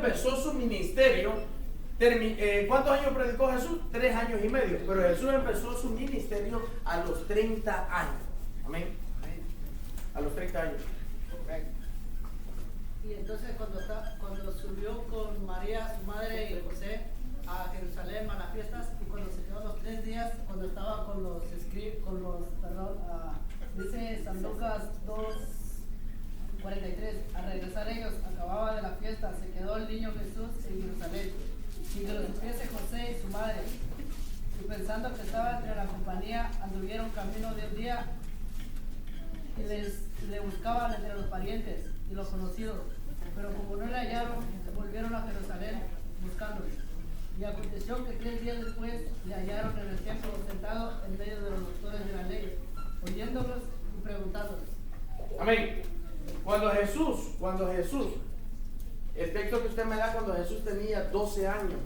empezó su ministerio, ¿cuántos años predicó Jesús? 3 años y medio. Pero Jesús empezó su ministerio a los 30 años. Amén. A los 30 años. Y entonces cuando subió con María, su madre, y José a Jerusalén a las fiestas, y cuando se quedó los 3 días, cuando estaba dice San Lucas 2:43, al regresar ellos, acababa de la fiesta, se quedó el niño Jesús en Jerusalén, y que lo supiese José y su madre, y pensando que estaba entre la compañía, anduvieron camino de un día, y le buscaban entre los parientes y los conocidos, pero como no le hallaron, volvieron a Jerusalén buscándole. Y aconteció que 3 días después le hallaron en el templo sentado en medio de los doctores de la ley, oyéndolos y preguntándoles. Amén. Cuando Jesús, el texto que usted me da, cuando Jesús tenía 12 años,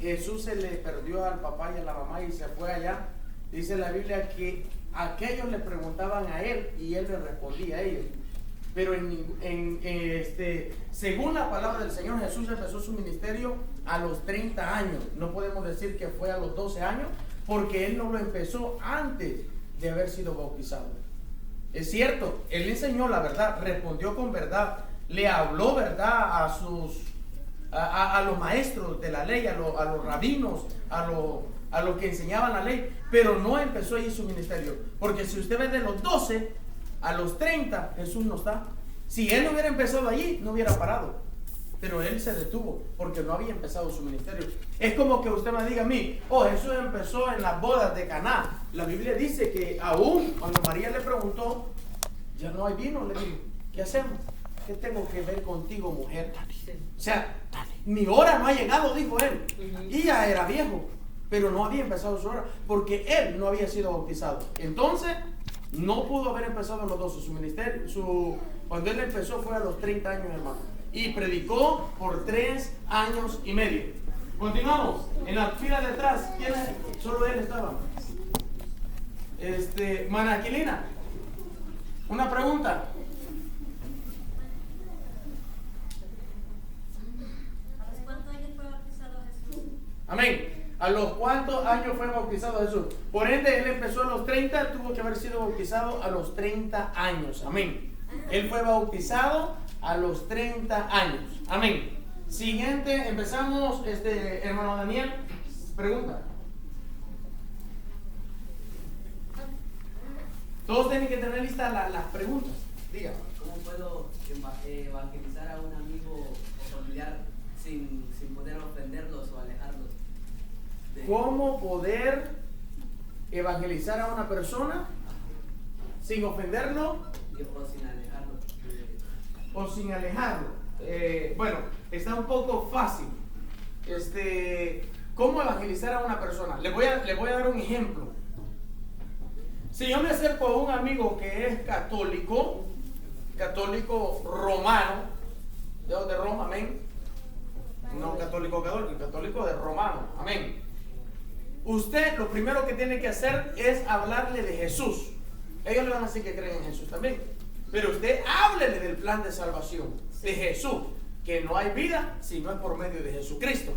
Jesús se le perdió al papá y a la mamá y se fue allá. Dice la Biblia que aquellos le preguntaban a él y él le respondía a ellos. Pero según la palabra del Señor, Jesús empezó su ministerio a los 30 años. No podemos decir que fue a los 12 años, porque él no lo empezó antes de haber sido bautizado. Es cierto, él enseñó la verdad, respondió con verdad, le habló verdad a los maestros de la ley, a los rabinos, a los que enseñaban la ley, pero no empezó allí su ministerio. Porque si usted ve de los 12 a los 30, Jesús no está. Si él no hubiera empezado allí, no hubiera parado. Pero él se detuvo porque no había empezado su ministerio. Es como que usted me diga a mí, Jesús empezó en las bodas de Caná. La Biblia dice que aún cuando María le preguntó, ya no hay vino, le dijo, ¿qué hacemos? ¿Qué tengo que ver contigo, mujer? O sea, mi hora no ha llegado, dijo él. Y ya era viejo, pero no había empezado su hora porque él no había sido bautizado. Entonces no pudo haber empezado a los 12 su ministerio. Cuando él empezó fue a los 30 años, hermano. Y predicó por 3 años y medio. Continuamos. En la fila de atrás, ¿quién es? Solo él estaba. Manaquilina. Una pregunta. ¿A los cuántos años fue bautizado Jesús? Amén. ¿A los cuántos años fue bautizado Jesús? Por ende, él empezó a los 30, tuvo que haber sido bautizado a los 30 años. Amén. Él fue bautizado a los 30 años. Amén. Siguiente, empezamos, hermano Daniel, pregunta. Todos tienen que tener listas las preguntas. Diga. ¿Cómo puedo evangelizar a un amigo o familiar sin poder ofenderlos o alejarlos? ¿Cómo poder evangelizar a una persona sin ofenderlo O sin alejarlo. o sin alejarlo? Bueno, está un poco fácil. ¿Cómo evangelizar a una persona? Le voy a dar un ejemplo. Si yo me acerco a un amigo que es católico romano, de Roma, amén. No católico, católico de romano, amén. Usted lo primero que tiene que hacer es hablarle de Jesús. Ellos le van a decir que creen en Jesús también. Pero usted háblele del plan de salvación, de Jesús, que no hay vida si no es por medio de Jesucristo.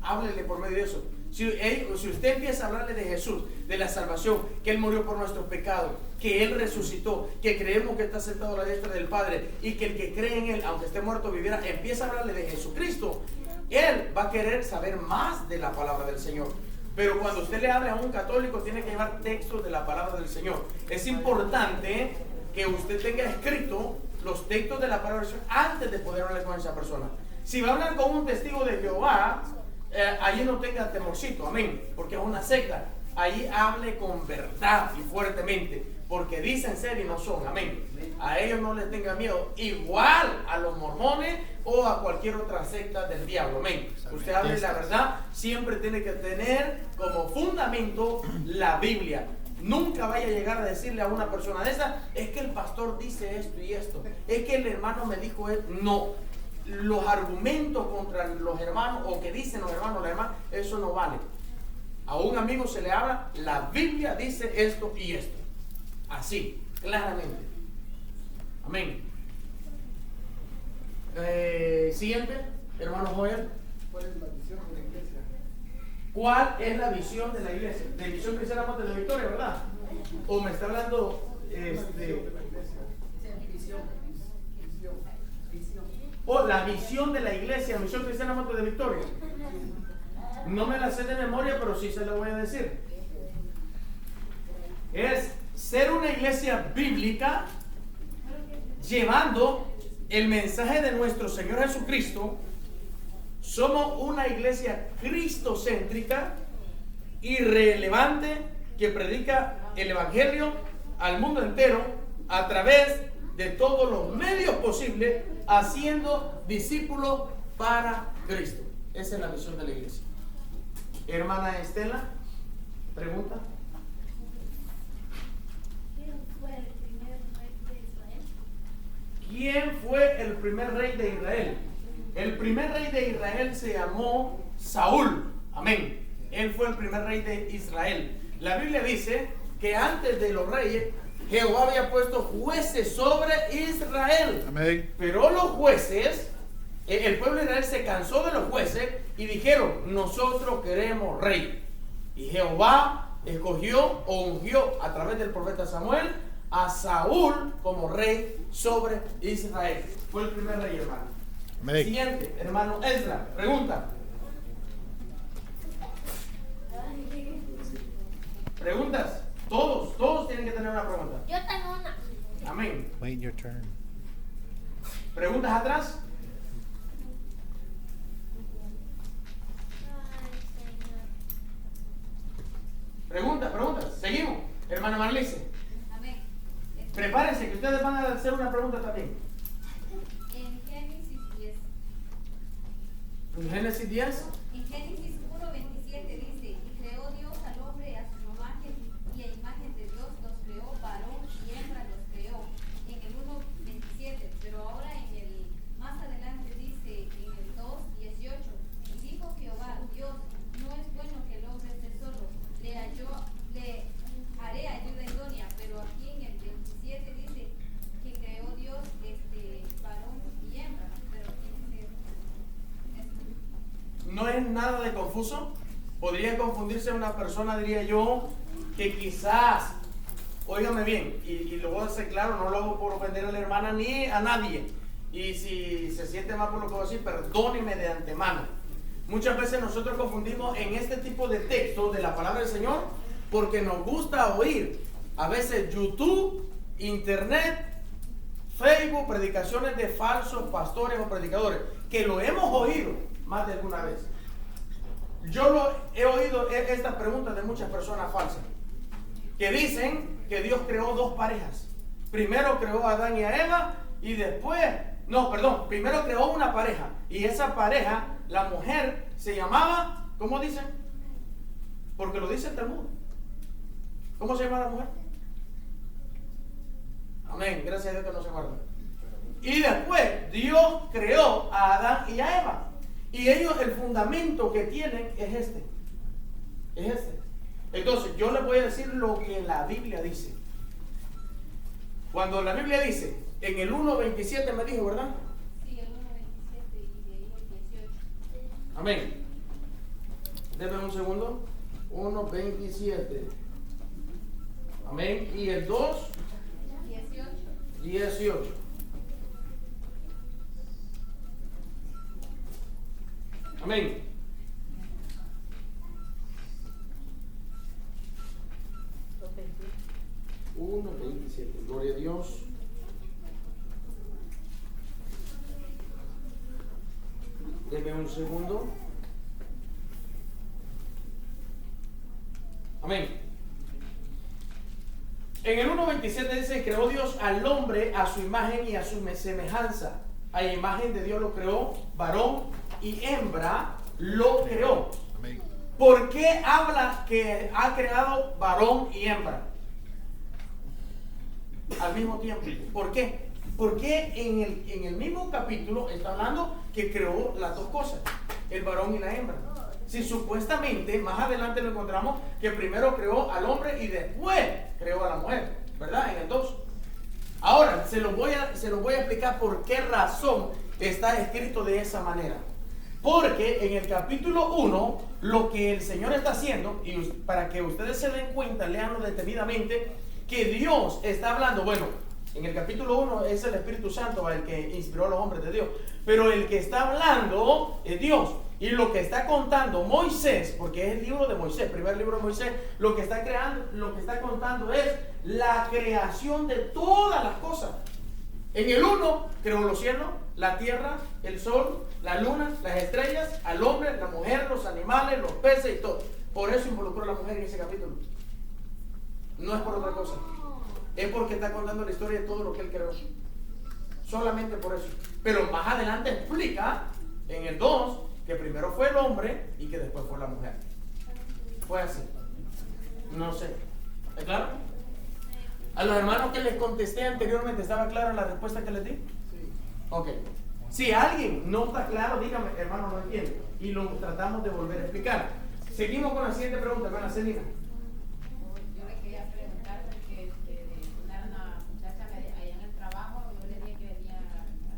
Háblele por medio de eso. Si usted empieza a hablarle de Jesús, de la salvación, que Él murió por nuestros pecados, que Él resucitó, que creemos que está sentado a la diestra del Padre y que el que cree en Él, aunque esté muerto, vivirá, empieza a hablarle de Jesucristo, Él va a querer saber más de la palabra del Señor. Pero cuando usted le hable a un católico, tiene que llevar textos de la palabra del Señor. Es importante que usted tenga escrito los textos de la palabra del Señor antes de poder hablar con esa persona. Si va a hablar con un testigo de Jehová, allí no tenga temorcito, amén, porque es una secta. Allí hable con verdad y fuertemente, porque dicen ser y no son, amén. A ellos no les tenga miedo, igual a los mormones o a cualquier otra secta del diablo, amén. Usted hable la verdad, siempre tiene que tener como fundamento la Biblia. Nunca vaya a llegar a decirle a una persona de esa, es que el pastor dice esto y esto, es que el hermano me dijo esto. No, los argumentos contra los hermanos o que dicen los hermanos, la hermana, eso no vale. A un amigo se le habla, la Biblia dice esto y esto, así, claramente. Amén. Siguiente. Hermano Joel. ¿Cuál es la visión de la iglesia? ¿Cuál es la visión de la iglesia? De Misión Cristiana Monte de la Victoria, ¿verdad? ¿O me está hablando o la visión de la iglesia, Misión Cristiana Monte de Victoria? No me la sé de memoria, pero sí se la voy a decir. Es ser una iglesia bíblica llevando el mensaje de nuestro Señor Jesucristo. Somos una iglesia cristocéntrica y relevante que predica el evangelio al mundo entero a través de todos los medios posibles, haciendo discípulos para Cristo. Esa es la misión de la iglesia. Hermana Estela, pregunta. ¿Quién fue el primer rey de Israel? El primer rey de Israel se llamó Saúl. Amén. Él fue el primer rey de Israel. La Biblia dice que antes de los reyes, Jehová había puesto jueces sobre Israel. Amén. Pero los jueces, el pueblo de Israel se cansó de los jueces y dijeron, nosotros queremos rey. Y Jehová escogió o ungió a través del profeta Samuel a Saúl como rey sobre Israel. Fue el primer rey, hermano. Amén. Siguiente, hermano Ezra, pregunta. Preguntas. Todos tienen que tener una pregunta. Yo tengo una. Amén. Wait your turn. ¿Preguntas atrás? Preguntas. Seguimos. Hermana Marlice, Amén. prepárense que ustedes van a hacer una pregunta también. En Génesis 10. En Génesis 10. En Génesis 1:27 dice, y creó Dios al hombre a su imagen, y a imagen de Dios los creó, varón y hembra los creó. En el 1:27, pero ahora más adelante dice, en el 2:18, y dijo Jehová, Dios, no es bueno que el hombre esté solo, le haré ayuda idónea, pero aquí en el 27 dice que creó Dios varón y hembra, pero ¿quién es esto? No es nada de confuso. Podría confundirse una persona, diría yo, que quizás, óigame bien, y lo voy a hacer claro, no lo hago por ofender a la hermana ni a nadie. Y si se siente mal por lo que voy a decir, perdóneme de antemano. Muchas veces nosotros confundimos en este tipo de textos de la palabra del Señor porque nos gusta oír a veces YouTube, Internet, Facebook, predicaciones de falsos pastores o predicadores, que lo hemos oído más de alguna vez. Yo he oído estas preguntas de muchas personas falsas que dicen que Dios creó dos parejas. Primero creó a Adán y a Eva y después, primero creó una pareja y esa pareja, la mujer, se llamaba, ¿cómo dicen? Porque lo dice el Talmud. ¿Cómo se llama la mujer? Amén, gracias a Dios que no se guarda. Y después Dios creó a Adán y a Eva. Y ellos, el fundamento que tienen es este. Entonces, yo les voy a decir lo que la Biblia dice. Cuando la Biblia dice, en el 1:27 me dijo, ¿verdad? Sí, el 1:27 y de ahí el 18. Amén. Denme un segundo. 1:27. Amén. Y el 2:18. Amén. Uno 27. Gloria a Dios. Deme un segundo. Amén. En el 1:27 dice, creó Dios al hombre a su imagen y a su semejanza. A imagen de Dios lo creó, varón y hembra lo creó. Amén. ¿Por qué habla que ha creado varón y hembra al mismo tiempo? ¿Por qué? Porque en el mismo capítulo está hablando que creó las dos cosas, el varón y la hembra. Si supuestamente más adelante lo encontramos que primero creó al hombre y después creó a la mujer, ¿verdad? En el 2. Ahora se lo voy a explicar por qué razón está escrito de esa manera. Porque en el capítulo 1, lo que el Señor está haciendo, y para que ustedes se den cuenta, léanlo detenidamente, que Dios está hablando, bueno, en el capítulo 1 es el Espíritu Santo el que inspiró a los hombres de Dios, pero el que está hablando es Dios. Y lo que está contando Moisés, porque es el libro de Moisés, primer libro de Moisés, lo que está contando es la creación de todas las cosas. En el 1 creó los cielos, la tierra, el sol, la luna, las estrellas, al hombre, la mujer, los animales, los peces y todo. Por eso involucró a la mujer en ese capítulo. No es por otra cosa. Es porque está contando la historia de todo lo que él creó. Solamente por eso. Pero más adelante explica en el 2 que primero fue el hombre y que después fue la mujer. Fue así. No sé. ¿Es claro? A los hermanos que les contesté anteriormente, ¿estaba clara la respuesta que les di? Sí. Ok. Si alguien no está claro, dígame, hermano, no entiendo. Y lo tratamos de volver a explicar. Seguimos con la siguiente pregunta, hermana Celina. Yo le quería preguntar porque una muchacha allá en el trabajo, yo le dije que venía a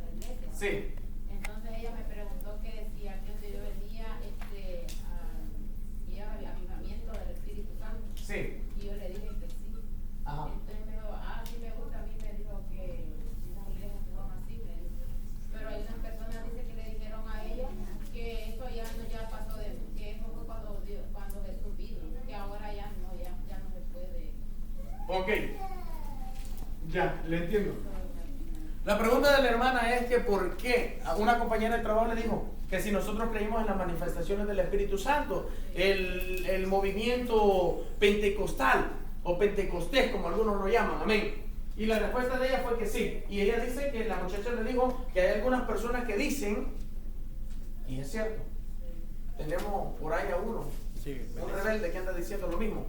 la iglesia. Sí. Entonces ella me preguntó que si aquí donde yo venía, iba al avivamiento del Espíritu Santo. Sí. Y yo le dije que sí. Ajá. Entonces me dijo, sí me gusta, a mí me dijo que unas iglesias que son así, me dijo. Pero hay unas personas dice que le dijeron a ella que eso ya pasó que eso fue cuando Jesús vino, que ahora ya no se puede. Ok. Ya, le entiendo. La pregunta de la hermana es que por qué a una compañera de trabajo le dijo que si nosotros creímos en las manifestaciones del Espíritu Santo, el movimiento pentecostal o pentecostés, como algunos lo llaman, amén. Y la respuesta de ella fue que sí. Y ella dice que la muchacha le dijo que hay algunas personas que dicen, y es cierto, tenemos por ahí a uno, un rebelde que anda diciendo lo mismo,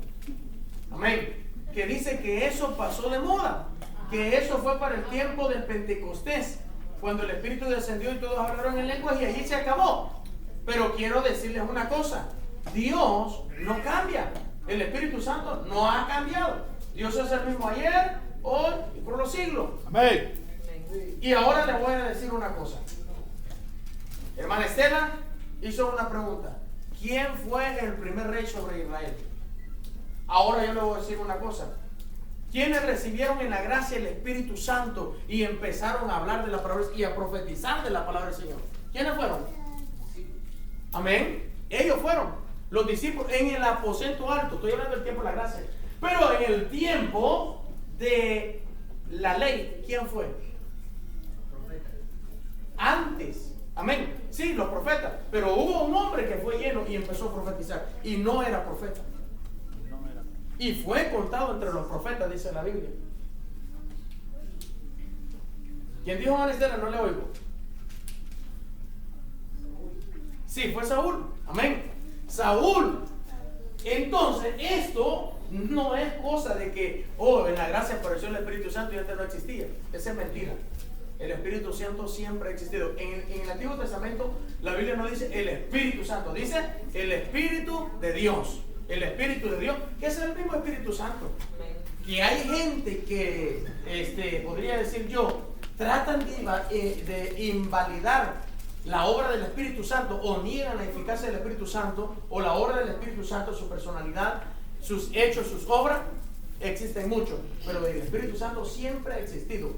amén, que dice que eso pasó de moda, que eso fue para el tiempo del Pentecostés, cuando el Espíritu descendió y todos hablaron en lenguas y allí se acabó. Pero quiero decirles una cosa, Dios no cambia, el Espíritu Santo no ha cambiado. Dios es el mismo ayer, hoy y por los siglos. Amén. Y ahora les voy a decir una cosa. Hermana Estela hizo una pregunta. ¿Quién fue el primer rey sobre Israel? Ahora yo le voy a decir una cosa. ¿Quiénes recibieron en la gracia el Espíritu Santo y empezaron a hablar de la palabra y a profetizar de la palabra del Señor? ¿Quiénes fueron? Amén. Ellos fueron los discípulos en el aposento alto. Estoy hablando del tiempo de la gracia. Pero en el tiempo de la ley, ¿quién fue? Antes. Amén. Sí, los profetas. Pero hubo un hombre que fue lleno y empezó a profetizar. Y no era profeta. Y fue contado entre los profetas, dice la Biblia. ¿Quién dijo Ana Estela? No le oigo. Sí, fue Saúl. Amén. Saúl. Entonces, esto no es cosa de que, en la gracia apareció el Espíritu Santo y antes no existía. Esa es mentira. El Espíritu Santo siempre ha existido. En el Antiguo Testamento, la Biblia no dice el Espíritu Santo, dice el Espíritu de Dios. El Espíritu de Dios, que es el mismo Espíritu Santo. Que hay gente que, podría decir yo, tratan de invalidar la obra del Espíritu Santo o niegan la eficacia del Espíritu Santo o la obra del Espíritu Santo, su personalidad, sus hechos, sus obras. Existen muchos, pero el Espíritu Santo siempre ha existido.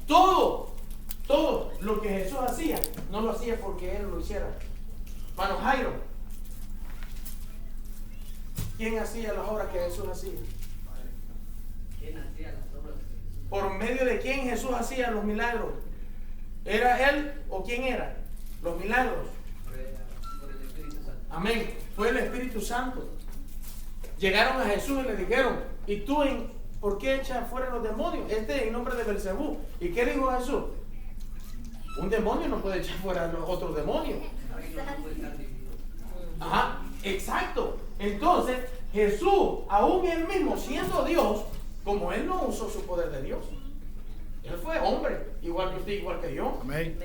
Todo lo que Jesús hacía, no lo hacía porque Él lo hiciera. Hermano Jairo, ¿quién hacía las obras que Jesús hacía? ¿Quién hacía las obras de Jesús? ¿Por medio de quién Jesús hacía los milagros? ¿Era Él o quién era? Los milagros. Por el Espíritu Santo. Amén. Fue el Espíritu Santo. Llegaron a Jesús y le dijeron, ¿y tú por qué echas fuera los demonios? En nombre de Belcebú. ¿Y qué dijo Jesús? Un demonio no puede echar fuera los otros demonios. Ahí no puede estar dividido. Ajá, exacto. Entonces, Jesús, aún él mismo siendo Dios, como él no usó su poder de Dios, él fue hombre, igual que usted, igual que yo. Amén.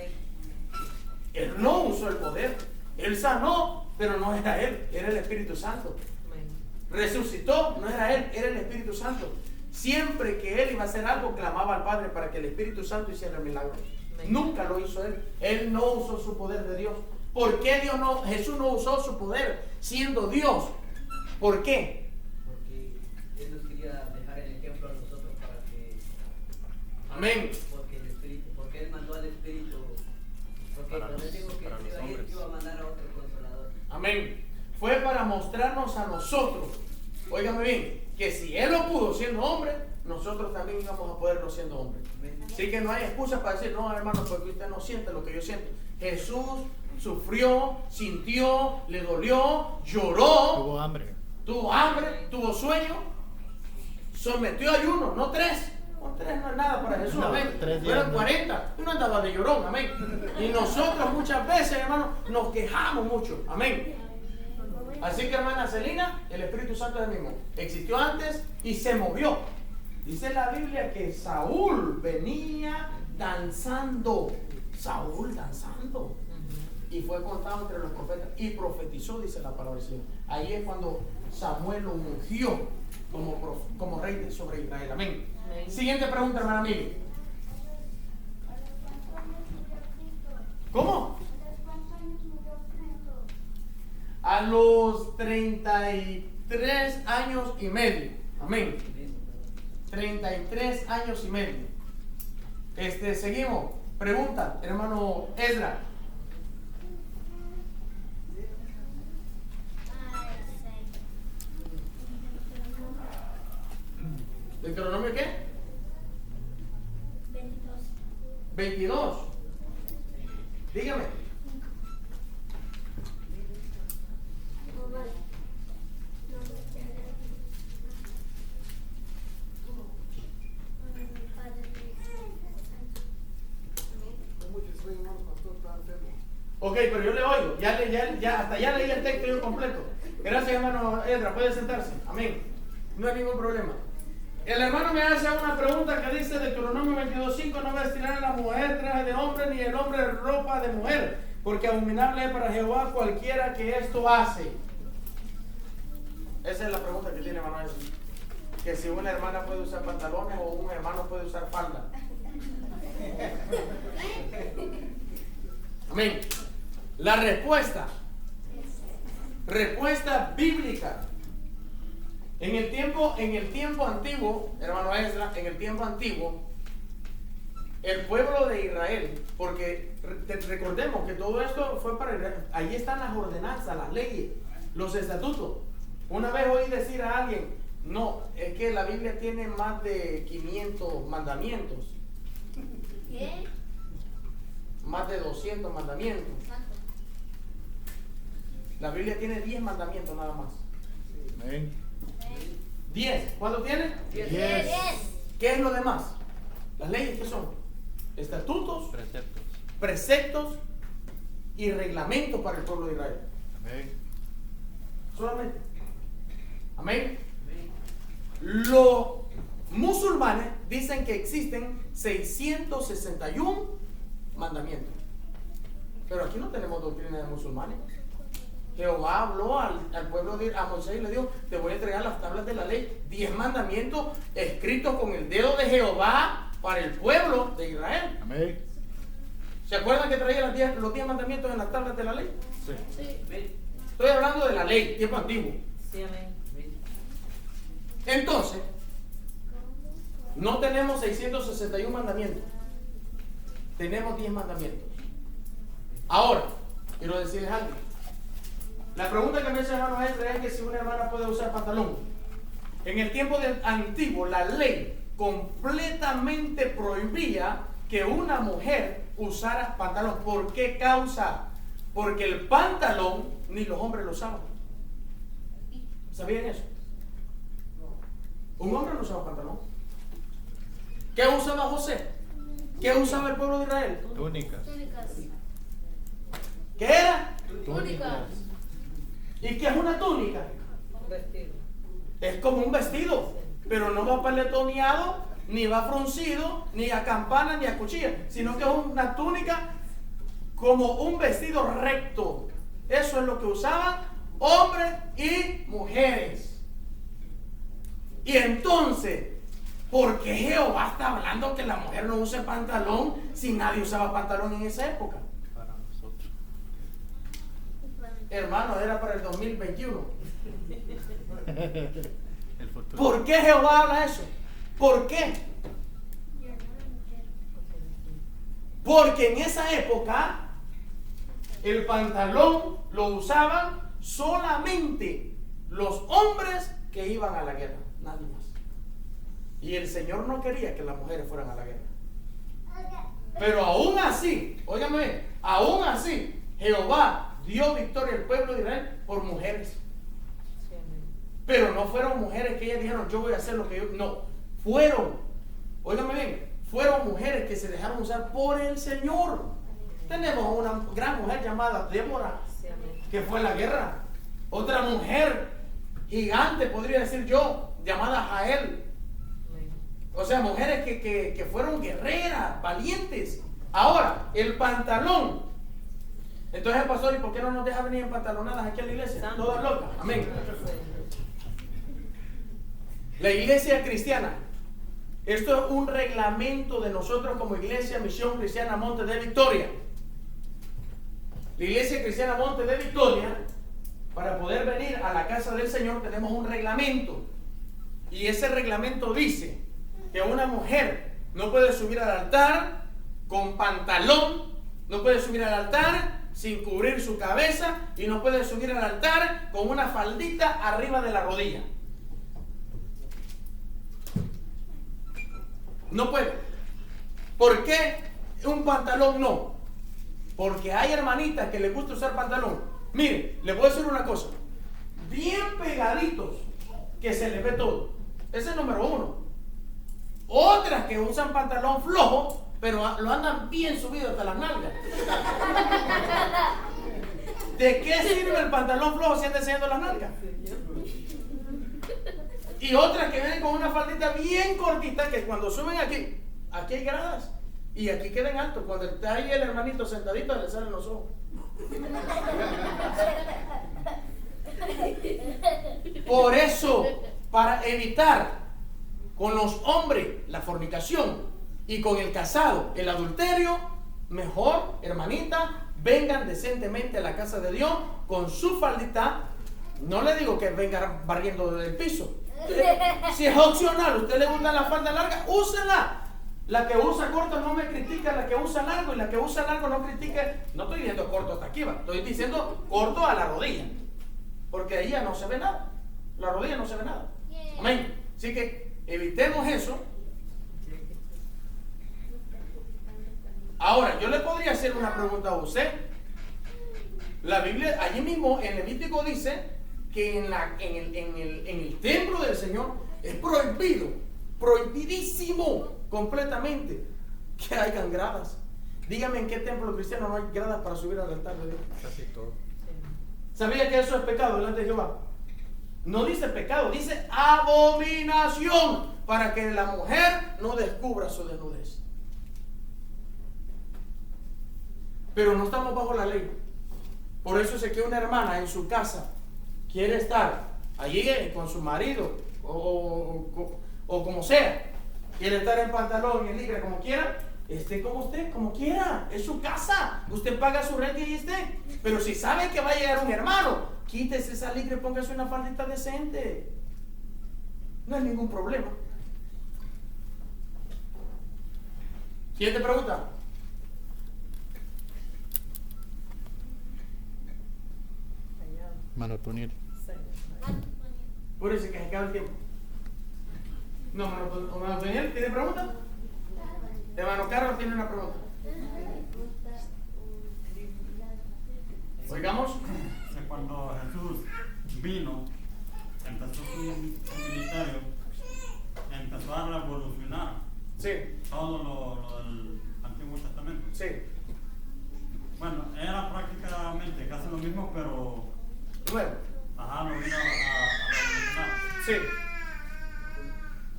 Él no usó el poder. Él sanó, pero no era él, era el Espíritu Santo. Resucitó, no era él, era el Espíritu Santo. Siempre que él iba a hacer algo, clamaba al Padre para que el Espíritu Santo hiciera el milagro. Nunca lo hizo él. Él no usó su poder de Dios. ¿Por qué Jesús no usó su poder siendo Dios? ¿Por qué? Porque Él nos quería dejar el ejemplo a nosotros para que... Amén. Porque Él mandó al Espíritu. Porque Para cuando Él dijo que los se iba a ir, hombres. iba a mandar a otro consolador. Amén. Fue para mostrarnos a nosotros, óigame bien, que si Él lo pudo siendo hombre, nosotros también íbamos a poderlo siendo hombre. Así que no hay excusa para decir, no, hermano, porque usted no siente lo que yo siento. Jesús sufrió, sintió, le dolió, lloró, Tuvo hambre. tuvo sueño, sometió ayuno, no 3. Con 3 no es nada para Jesús, No, amén. 3 días Fueron no. 40, tú no andabas de llorón, amén. Y nosotros muchas veces, hermano, nos quejamos mucho, amén. Así que, hermana Celina, el Espíritu Santo es el mismo. Existió antes y se movió. Dice la Biblia que Saúl venía danzando. Saúl danzando. Y fue contado entre los profetas. Y profetizó, dice la palabra del Señor. Ahí es cuando Samuel lo ungió como rey sobre Israel. Amén. Siguiente pregunta, hermana Mili. ¿Cómo? A los 33 años y medio. Amén. 33 años y medio. Seguimos. Pregunta, hermano Ezra. ¿Deuteronomio qué? 22. Dígame. Ok, pero yo le oigo. Ya, hasta ya leí el texto yo completo. Gracias, hermano Edra. Puede sentarse. Amén. No hay ningún problema. El hermano me hace una pregunta que dice Deuteronomio 22:5: no vestirán a la mujer traje de hombre, ni el hombre ropa de mujer, porque abominable es para Jehová cualquiera que esto hace. Esa es la pregunta que tiene, hermano. Que si una hermana puede usar pantalones o un hermano puede usar falda. Amén. La respuesta bíblica. En el tiempo antiguo, hermano Ezra, en el tiempo antiguo, el pueblo de Israel, porque recordemos que todo esto fue para Israel, ahí están las ordenanzas, las leyes, los estatutos. Una vez oí decir a alguien, no, es que la Biblia tiene más de 500 mandamientos. ¿Qué? Más de 200 mandamientos. La Biblia tiene 10 mandamientos nada más. Amén. 10. ¿Cuánto tiene? 10. ¿Qué es lo demás? Las leyes, ¿qué son? Estatutos, Preceptos. preceptos y reglamentos para el pueblo de Israel. Amén. Solamente. Amén. Los musulmanes dicen que existen 661 mandamientos. Pero aquí no tenemos doctrina de musulmanes. Jehová habló al pueblo a Moisés y le dijo: te voy a entregar las tablas de la ley, 10 mandamientos escritos con el dedo de Jehová para el pueblo de Israel. Amén. ¿Se acuerdan que traía los 10 mandamientos en las tablas de la ley? Sí. Estoy hablando de la ley, tiempo antiguo. Sí, amén. Entonces, no tenemos 661 mandamientos, tenemos 10 mandamientos. Ahora, quiero decirles algo. La pregunta que me hace el hermano es que si una hermana puede usar pantalón. En el tiempo antiguo, la ley completamente prohibía que una mujer usara pantalón. ¿Por qué causa? Porque el pantalón ni los hombres lo usaban. ¿Sabían eso? Un hombre no usaba pantalón. ¿Qué usaba José? ¿Qué usaba el pueblo de Israel? Túnicas. ¿Qué era? Túnicas. ¿Y qué es una túnica? Un vestido. Es como un vestido, pero no va paletoneado, ni va fruncido, ni a campana, ni a cuchilla, sino que es una túnica como un vestido recto. Eso es lo que usaban hombres y mujeres. Y entonces, ¿por qué Jehová está hablando que la mujer no use pantalón si nadie usaba pantalón en esa época? Para nosotros. Hermano, era para el 2021. El futuro. ¿Por qué Jehová habla eso? ¿Por qué? Porque en esa época el pantalón lo usaban solamente los hombres que iban a la guerra, nadie más. Y el Señor no quería que las mujeres fueran a la guerra. Pero aún así, óigame, aún así, Jehová dio victoria al pueblo de Israel por mujeres. Pero no fueron mujeres que ellas dijeron, yo voy a hacer lo que yo... No, fueron, óigame bien, fueron mujeres que se dejaron usar por el Señor. Tenemos una gran mujer llamada Débora, que fue a la guerra. Otra mujer gigante, podría decir yo, llamada Jael. O sea, mujeres que fueron guerreras, valientes. Ahora, el pantalón. Entonces el pastor, ¿y por qué no nos deja venir en pantalonadas aquí a la iglesia? Todas locas. Amén. La iglesia cristiana. Esto es un reglamento de nosotros como Iglesia Misión Cristiana Monte de Victoria. La Iglesia Cristiana Monte de Victoria, para poder venir a la casa del Señor, tenemos un reglamento. Y ese reglamento dice que una mujer no puede subir al altar con pantalón, no puede subir al altar sin cubrir su cabeza y no puede subir al altar con una faldita arriba de la rodilla. No puede. ¿Por qué un pantalón no? Porque hay hermanitas que les gusta usar pantalón. Mire, les voy a decir una cosa. Bien pegaditos, que se les ve todo. Ese es el número uno. Otras que usan pantalón flojo, pero lo andan bien subido hasta las nalgas. ¿De qué sirve el pantalón flojo si anda enseñando las nalgas? Y otras que vienen con una faldita bien cortita, que cuando suben aquí hay gradas y aquí quedan altos. Cuando está ahí el hermanito sentadito, le salen los ojos. Por eso, para evitar con los hombres la fornicación y con el casado el adulterio, mejor, hermanita, vengan decentemente a la casa de Dios con su faldita. No le digo que venga barriendo del piso. Si es opcional, usted le gusta la falda larga, úsela. La que usa corto no me critica, la que usa largo, y la que usa largo no critica. No estoy diciendo corto hasta aquí, estoy diciendo corto a la rodilla, porque ahí ya no se ve nada. La rodilla no se ve nada. Amén. Así que evitemos eso. Ahora, yo le podría hacer una pregunta a usted. La Biblia, allí mismo en Levítico dice que en el templo del Señor es prohibido, prohibidísimo completamente, que hayan gradas. Dígame en qué templo cristiano no hay gradas para subir al altar de Dios. Casi todo. ¿Sabía que eso es pecado delante de Jehová? No dice pecado, dice abominación, para que la mujer no descubra su desnudez. Pero no estamos bajo la ley. Por eso es que una hermana en su casa quiere estar allí con su marido o como sea, quiere estar en pantalón y en licra como quiera, esté como usted, como quiera, es su casa, usted paga su renta y esté. Pero si sabe que va a llegar un hermano, quítese esa licra y póngase una faldita decente, no hay ningún problema. Siguiente pregunta. Mano Tuniel. Por eso que se acaba el tiempo. No, Mano Daniel, ¿tiene pregunta? Hermano Carlos tiene una pregunta. Oigamos. Cuando Jesús vino, empezó su ministerio, empezó a revolucionar Sí, todo lo del Antiguo Testamento. sí. Bueno, era prácticamente casi lo mismo, pero Bueno, lo vino a revolucionar. sí.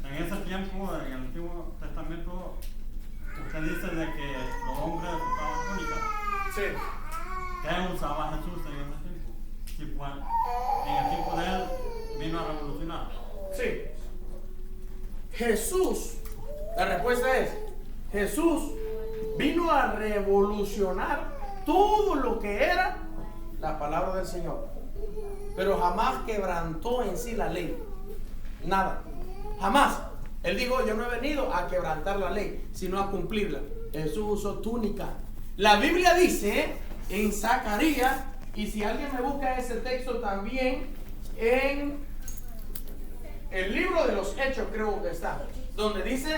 En ese tiempo, en el Antiguo Testamento, usted dice de que los hombres usaban túnicas. Sí. ¿Qué usaba Jesús en ese tiempo? Sí, pues, en el tiempo de él vino a revolucionar. Sí. Jesús, la respuesta es, Jesús vino a revolucionar todo lo que era la palabra del Señor, pero jamás quebrantó en sí la ley. Nada, jamás. Él dijo, yo no he venido a quebrantar la ley, sino a cumplirla. Jesús usó túnica. La Biblia dice en Zacarías, y si alguien me busca ese texto también, en el libro de los Hechos creo que está, donde dice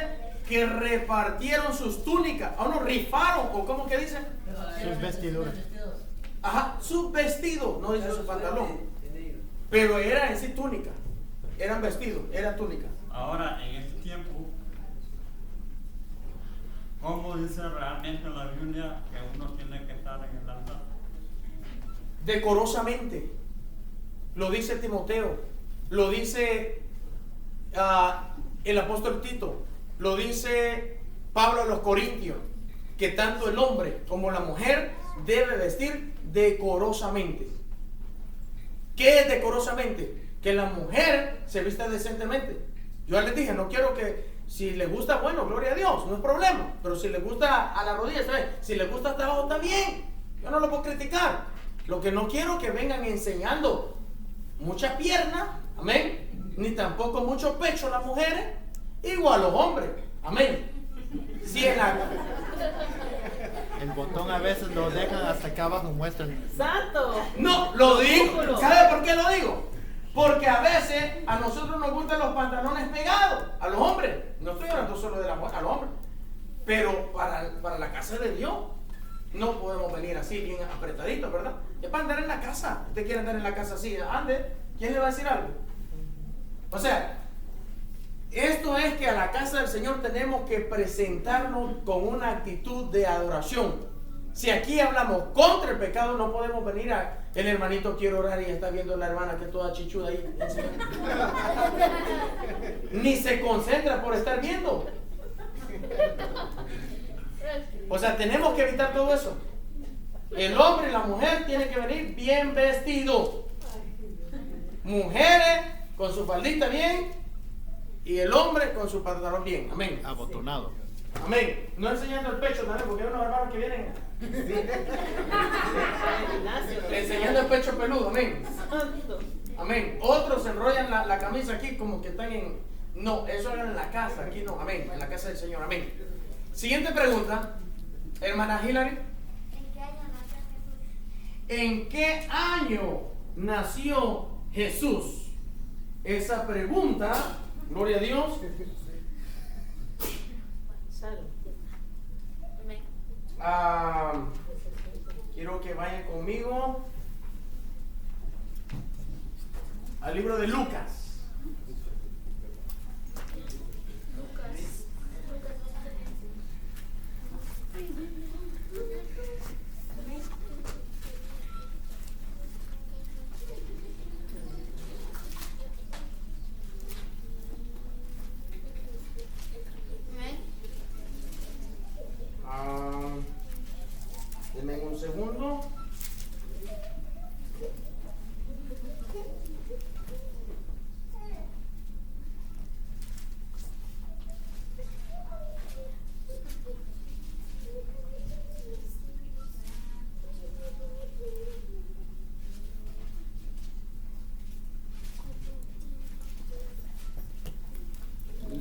que repartieron sus túnicas, o no, rifaron, o como que dice, Sus vestiduras. ajá, sus vestidos, no dice su pantalón, pero era en sí túnica, eran vestidos, era túnica. Ahora, en este tiempo, ¿cómo dice realmente la Biblia que uno tiene que estar en el altar? Decorosamente, lo dice Timoteo, lo dice el apóstol Tito, lo dice Pablo a los Corintios, que tanto el hombre como la mujer debe vestir decorosamente. ¿Qué es decorosamente? Que la mujer se vista decentemente. Yo les dije, no quiero que, si les gusta, bueno, gloria a Dios, no es problema, pero si les gusta a la rodilla, está bien. Si les gusta hasta abajo, está bien, yo no lo puedo criticar. Lo que no quiero es que vengan enseñando mucha pierna, amén, ni tampoco mucho pecho las mujeres, igual los hombres, amén. Si en la... El botón a veces lo dejan hasta acá abajo, muestran. ¡Santo! No, lo digo, ¿sabe por qué lo digo? Porque a veces a nosotros nos gustan los pantalones pegados, a los hombres, no estoy hablando solo de la mujer, a los hombres, pero para la casa de Dios no podemos venir así bien apretaditos, ¿verdad? Es para andar en la casa. Usted quiere andar en la casa así, ande, ¿quién le va a decir algo? O sea, esto es que a la casa del Señor tenemos que presentarnos con una actitud de adoración. Si aquí hablamos contra el pecado, no podemos venir a el hermanito quiere orar y está viendo a la hermana que es toda chichuda ahí. Ni se concentra por estar viendo. O sea, tenemos que evitar todo eso. El hombre y la mujer tienen que venir bien vestidos. Mujeres con su faldita bien y el hombre con su pantalón bien. Amén. Abotonado. Amén. No enseñando el pecho también, porque hay unos hermanos que vienen enseñando el pecho peludo. Amén. Amén. Otros enrollan la camisa aquí como que están en... No, eso era en la casa, aquí no. Amén. En la casa del Señor. Amén. Siguiente pregunta, hermana Hilary. ¿En qué año nació Jesús? Esa pregunta, gloria a Dios. Quiero que vayan conmigo al libro de Lucas. Denme un segundo.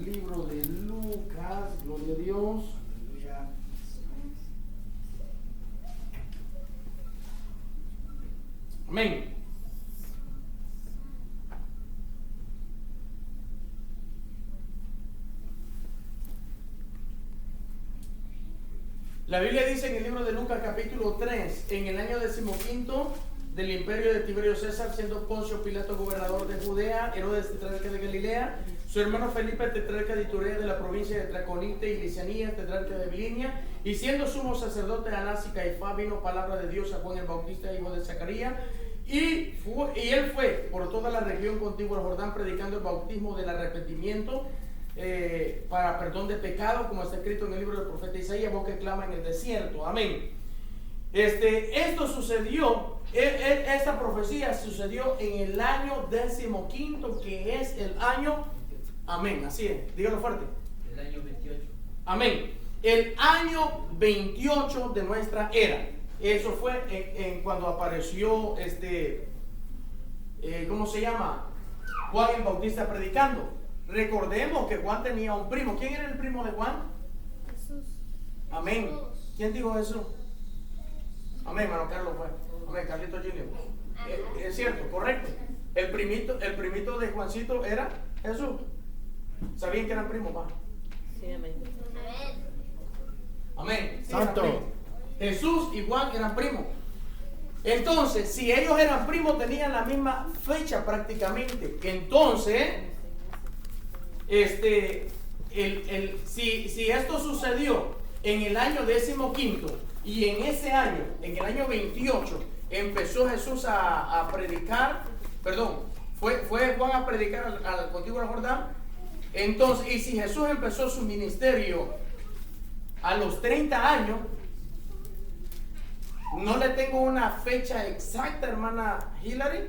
Libro de Lucas, gloria a Dios. Amén. La Biblia dice en el libro de Lucas capítulo 3, en el año 15 del imperio de Tiberio César, siendo Poncio Pilato gobernador de Judea, Herodes tetrarca de Galilea, su hermano Felipe tetrarca de Iturea de la provincia de Traconite y Licianía, tetrarca de Bilinia, y siendo sumo sacerdote Anás y Caifás, vino palabra de Dios a Juan el Bautista, hijo de Zacarías, y él fue por toda la región contigua al Jordán predicando el bautismo del arrepentimiento para perdón de pecado, como está escrito en el libro del profeta Isaías, voz que clama en el desierto. Amén. Esto sucedió, esta profecía sucedió en el año 15, que es el año, amén, así es, dígalo fuerte. El año 28. Amén. El año 28 de nuestra era. Eso fue cuando apareció ¿cómo se llama? Juan el Bautista predicando. Recordemos que Juan tenía un primo. ¿Quién era el primo de Juan? Jesús. Amén. ¿Quién dijo eso? Amén, hermano Carlos fue. Amén, Carlito Junior. Es cierto, correcto. El primito de Juancito era Jesús. ¿Sabían que eran primos, pa? Sí, amén. Amén. Sí, Santo. eran primos. Jesús y Juan eran primos. Entonces, si ellos eran primos, tenían la misma fecha prácticamente. Entonces, si esto sucedió en el año 15 y en ese año, en el año 28, empezó Jesús a predicar, perdón, fue Juan a predicar al contiguo del Jordán. Entonces, y si Jesús empezó su ministerio a los 30 años, no le tengo una fecha exacta, hermana Hillary,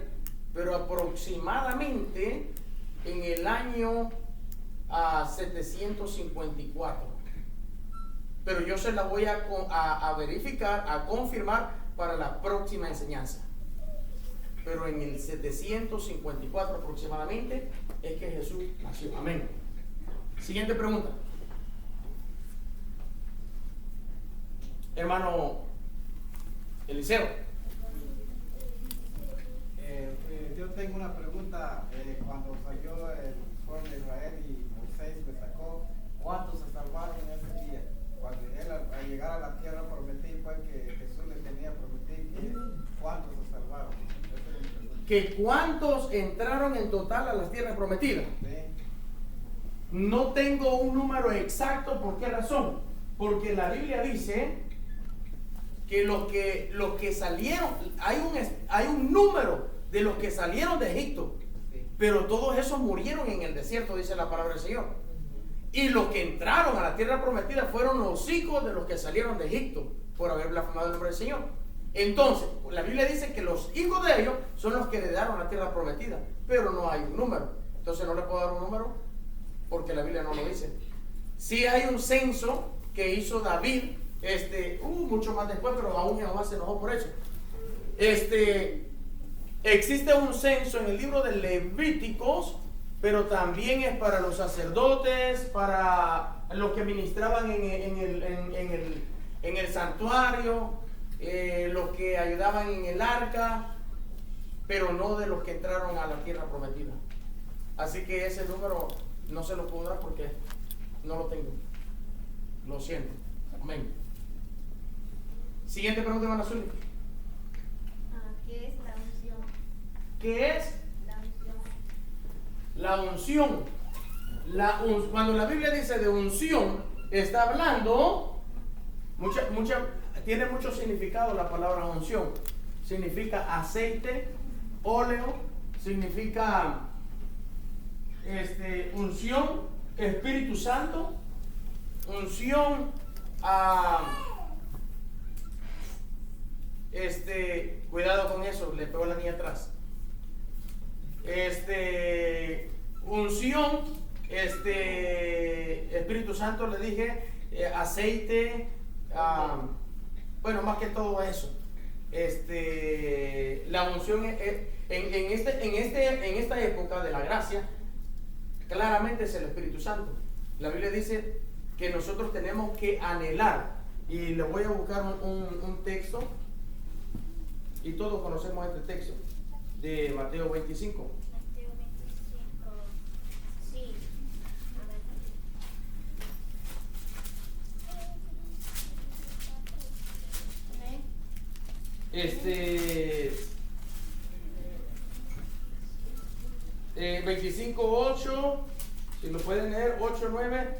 pero aproximadamente en el año 754. Pero yo se la voy a verificar, a confirmar para la próxima enseñanza. Pero en el 754 aproximadamente es que Jesús nació. Amén. Siguiente pregunta. Hermano Eliseo. Yo tengo una pregunta. Cuando salió el pueblo de Israel y Moisés le sacó, ¿cuántos se salvaron en ese día? Cuando él al llegar a la tierra prometida, fue que Jesús le tenía prometido, ¿cuántos se salvaron? Esa es mi pregunta. ¿Que cuántos entraron en total a las tierras prometidas? Sí. No tengo un número exacto. ¿Por qué razón? Porque la Biblia dice que los que salieron, hay un número de los que salieron de Egipto, pero todos esos murieron en el desierto, dice la palabra del Señor. Y los que entraron a la tierra prometida fueron los hijos de los que salieron de Egipto por haber blasfemado el nombre del Señor. Entonces, la Biblia dice que los hijos de ellos son los que heredaron la tierra prometida, pero no hay un número. Entonces no le puedo dar un número porque la Biblia no lo dice. Sí hay un censo que hizo David, mucho más después, pero aún Jehová se enojó por eso. Existe un censo en el libro de Levíticos, pero también es para los sacerdotes, para los que ministraban en el santuario, los que ayudaban en el arca, pero no de los que entraron a la tierra prometida. Así que ese número no se lo puedo dar porque no lo tengo. Lo siento. Amén. Siguiente pregunta, hermana Zuli. ¿Qué es la unción? ¿Qué es La unción. la unción? Cuando la Biblia dice de unción, está hablando, tiene mucho significado la palabra unción. Significa aceite, óleo, significa unción, Espíritu Santo, unción cuidado con eso, le pegó a la niña atrás. Unción, Espíritu Santo, le dije, aceite, bueno, más que todo eso. La unción en esta época de la gracia, claramente es el Espíritu Santo. La Biblia dice que nosotros tenemos que anhelar, y le voy a buscar un texto, y todos conocemos este texto de Mateo 25. Mateo 25. Sí. A ver. 25:8, si lo pueden leer, 8:9.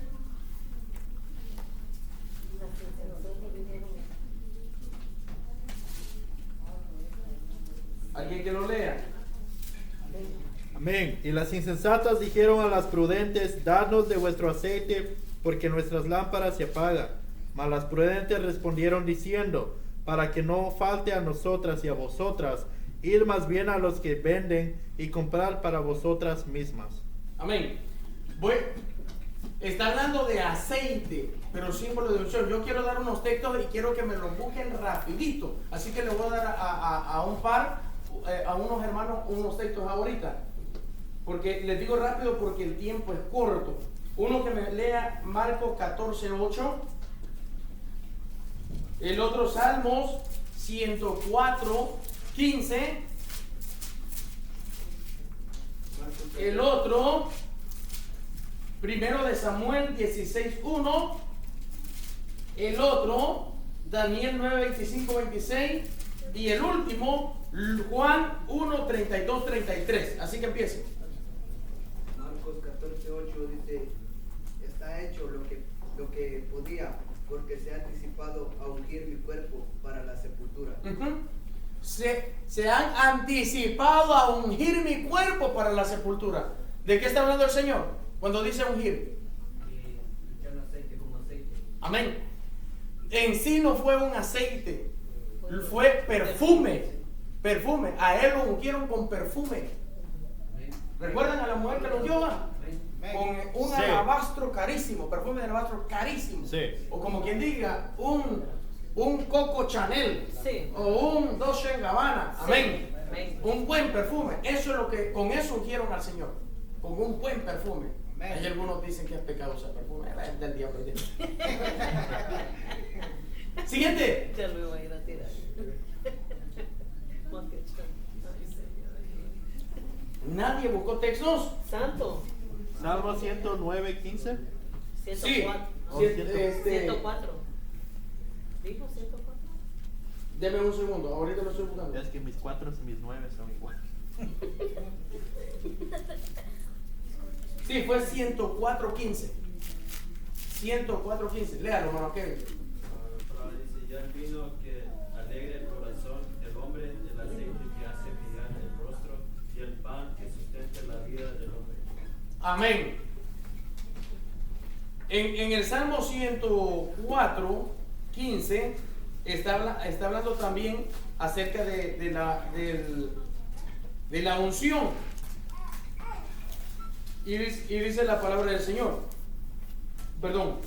¿Alguien que lo lea? Amén. Y las insensatas dijeron a las prudentes, dadnos de vuestro aceite, porque nuestras lámparas se apagan. Mas las prudentes respondieron diciendo, para que no falte a nosotras y a vosotras, id más bien a los que venden y comprar para vosotras mismas. Amén. Está hablando de aceite, pero símbolo de unción. Yo quiero dar unos textos y quiero que me los busquen rapidito. Así que le voy a dar a unos hermanos unos textos ahorita. Porque les digo rápido porque el tiempo es corto. Uno que me lea Marcos 14:8. El otro Salmos 104:15. El otro Primero de Samuel 16:1. El otro Daniel 9:25-26. Y el último Juan 1:32-33. Así que empiece. Marcos 14:8 dice: está hecho lo que podía, porque se ha anticipado a ungir mi cuerpo para la sepultura. Se han anticipado a ungir mi cuerpo para la sepultura. ¿De qué está hablando el Señor cuando dice ungir? Echar aceite como aceite. Amén. En sí no fue un aceite, fue perfume. Perfume. A él lo ungieron con perfume. ¿Recuerdan a la mujer que lo dio? Con un Sí. alabastro carísimo, perfume de alabastro carísimo. Sí. O como quien diga, un Coco Chanel. Sí. O un Dolce & Gabbana. Amén. Amén. Un buen perfume. Eso es lo que, con eso ungieron al Señor. Con un buen perfume. Hay algunos dicen que es pecado usar perfume. Es del diablo. Siguiente. Ya lo iba a ir a tirar. Nadie buscó textos. Santo. Salmo 109:15. 104. Oh, 104. ¿Dijo 104? Deme un segundo, ahorita lo estoy buscando. Es que mis 4 y mis 9 son iguales. Sí, fue 104:15. 104:15. Léalo, hermano Kevin. Pero dice, ya el vino que alegra el corazón del hombre, el aceite que hace brillar el rostro y el pan que sustenta la vida del hombre. Amén. En el Salmo 104:15 está hablando también acerca de la unción. Y dice la palabra del Señor. Perdón.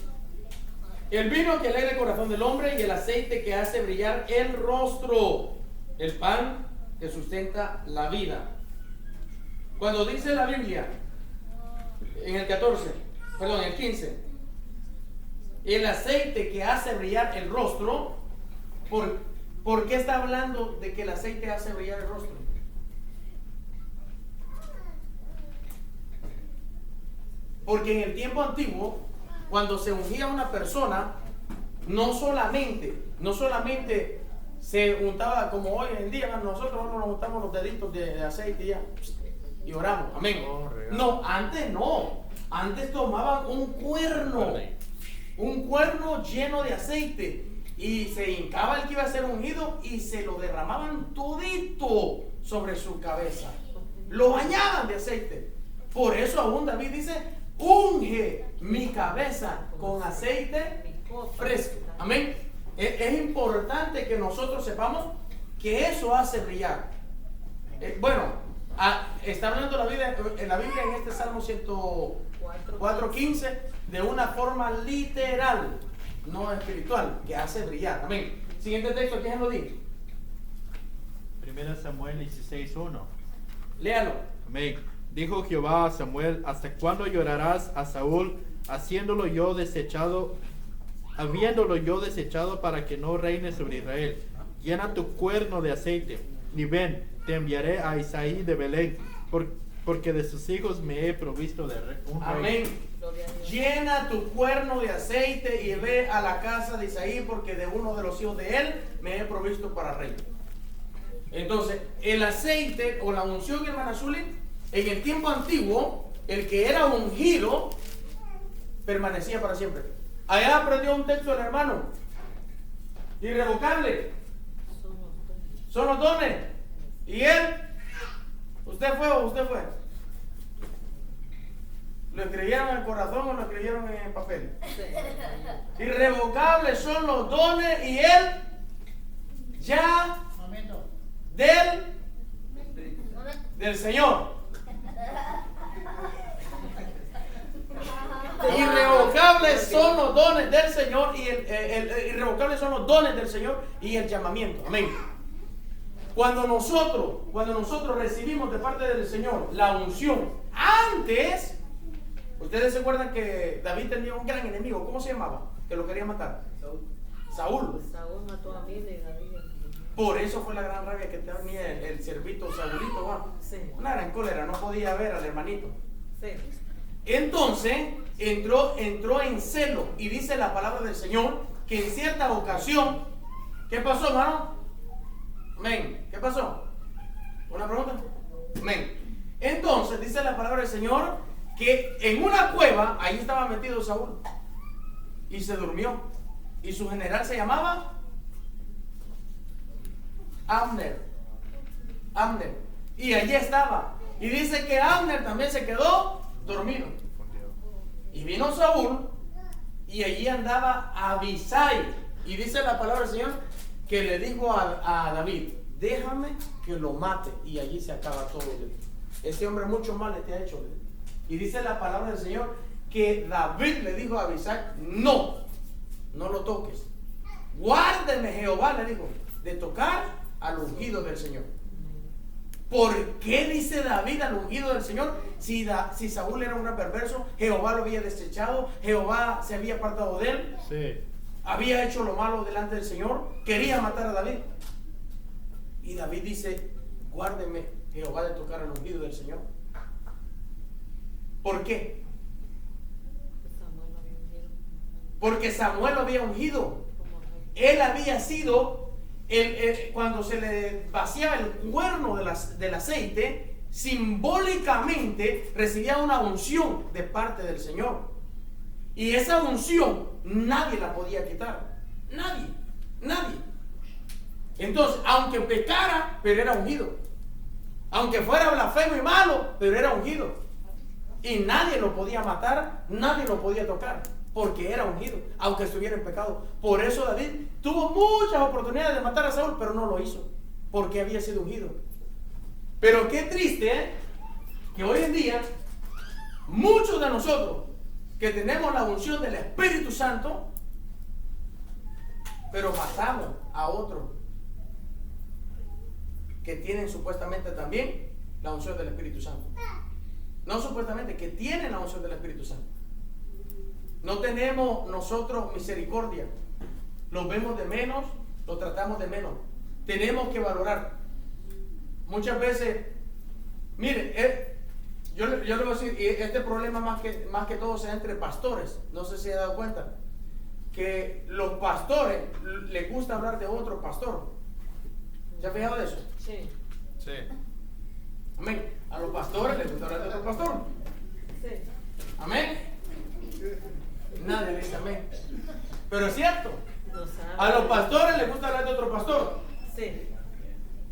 El vino que alegra el corazón del hombre y el aceite que hace brillar el rostro. El pan que sustenta la vida. Cuando dice la Biblia, en el 15, el aceite que hace brillar el rostro, ¿por qué está hablando de que el aceite hace brillar el rostro? Porque en el tiempo antiguo, cuando se ungía a una persona, no solamente se untaba como hoy en día, nosotros nos untamos los deditos de aceite y oramos, amén. No, antes no. Antes tomaban un cuerno lleno de aceite y se hincaba el que iba a ser ungido y se lo derramaban todito sobre su cabeza. Lo bañaban de aceite. Por eso aún David dice: unge mi cabeza con aceite fresco. Amén. Es importante que nosotros sepamos que eso hace brillar. Está hablando la Biblia en este Salmo 104:15 de una forma literal, no espiritual, que hace brillar. Amén. Siguiente texto, ¿quién lo dice? 1 Samuel 16:1. Léalo. Amén. Dijo Jehová a Samuel: ¿hasta cuándo llorarás a Saúl, habiéndolo yo desechado para que no reine sobre Israel? Llena tu cuerno de aceite, y ven, te enviaré a Isaí de Belén, porque de sus hijos me he provisto de un rey. Amén. Llena tu cuerno de aceite y ve a la casa de Isaí, porque de uno de los hijos de él me he provisto para rey. Entonces, el aceite o la unción, hermana Zuli, en el tiempo antiguo, el que era ungido permanecía para siempre. Allá aprendió un texto el hermano: irrevocable son los dones. ¿Y él? ¿Usted fue o usted fue? ¿Lo escribieron en el corazón o lo escribieron en el papel? Irrevocables son los dones y él ya del Señor. Irrevocables son los dones del Señor y irrevocables son los dones del Señor y el llamamiento. Amén. Cuando nosotros recibimos de parte del Señor la unción, antes, ustedes se acuerdan que David tenía un gran enemigo. ¿Cómo se llamaba? Que lo quería matar. Saúl. Saúl mató a David y David. Por eso fue la gran rabia que tenía el servito Saúlito, ¿va? Sí. Una gran cólera, no podía ver al hermanito. Sí. Entonces entró en celo y dice la palabra del Señor que en cierta ocasión, ¿qué pasó, hermano? Amén. ¿Qué pasó? ¿Una pregunta? Amén. Entonces dice la palabra del Señor que en una cueva ahí estaba metido Saúl y se durmió y su general se llamaba Abner. Y allí estaba. Y dice que Abner también se quedó dormido. Y vino Saúl y allí andaba Abisai. Y dice la palabra del Señor que le dijo a David, déjame que lo mate. Y allí se acaba todo. Ese hombre mucho mal le te ha hecho. Y dice la palabra del Señor que David le dijo a Abisai, no lo toques. Guárdeme Jehová, le dijo, de tocar al ungido del Señor. ¿Por qué dice David al ungido del Señor? Si Saúl era un gran perverso, Jehová lo había desechado, Jehová se había apartado de él, Sí. había hecho lo malo delante del Señor, quería matar a David. Y David dice, guárdeme Jehová de tocar al ungido del Señor. ¿Por qué? Samuel lo había ungido. Porque Samuel lo había ungido. Él había sido, cuando se le vaciaba el cuerno del aceite, simbólicamente recibía una unción de parte del Señor. Y esa unción nadie la podía quitar. Nadie. Entonces, aunque pecara, pero era ungido. Aunque fuera blasfemo y malo, pero era ungido. Y nadie lo podía matar, nadie lo podía tocar, porque era ungido, aunque estuviera en pecado. Por eso David tuvo muchas oportunidades de matar a Saúl, pero no lo hizo, porque había sido ungido. Pero qué triste, que hoy en día muchos de nosotros que tenemos la unción del Espíritu Santo, pero matamos a otros que tienen supuestamente también la unción del Espíritu Santo. No supuestamente, que tienen la unción del Espíritu Santo. No tenemos nosotros misericordia. Los vemos de menos, los tratamos de menos. Tenemos que valorar. Muchas veces, mire, yo le voy a decir, este problema más que todo se da entre pastores. No sé si se ha dado cuenta que los pastores les gusta hablar de otro pastor. ¿Se ha fijado de eso? Sí. Sí. Amén. A los pastores les gusta hablar de otro pastor. Sí. Amén. Nadie dice amén. Pero es cierto. No sabe. A los pastores les gusta hablar de otro pastor. Sí.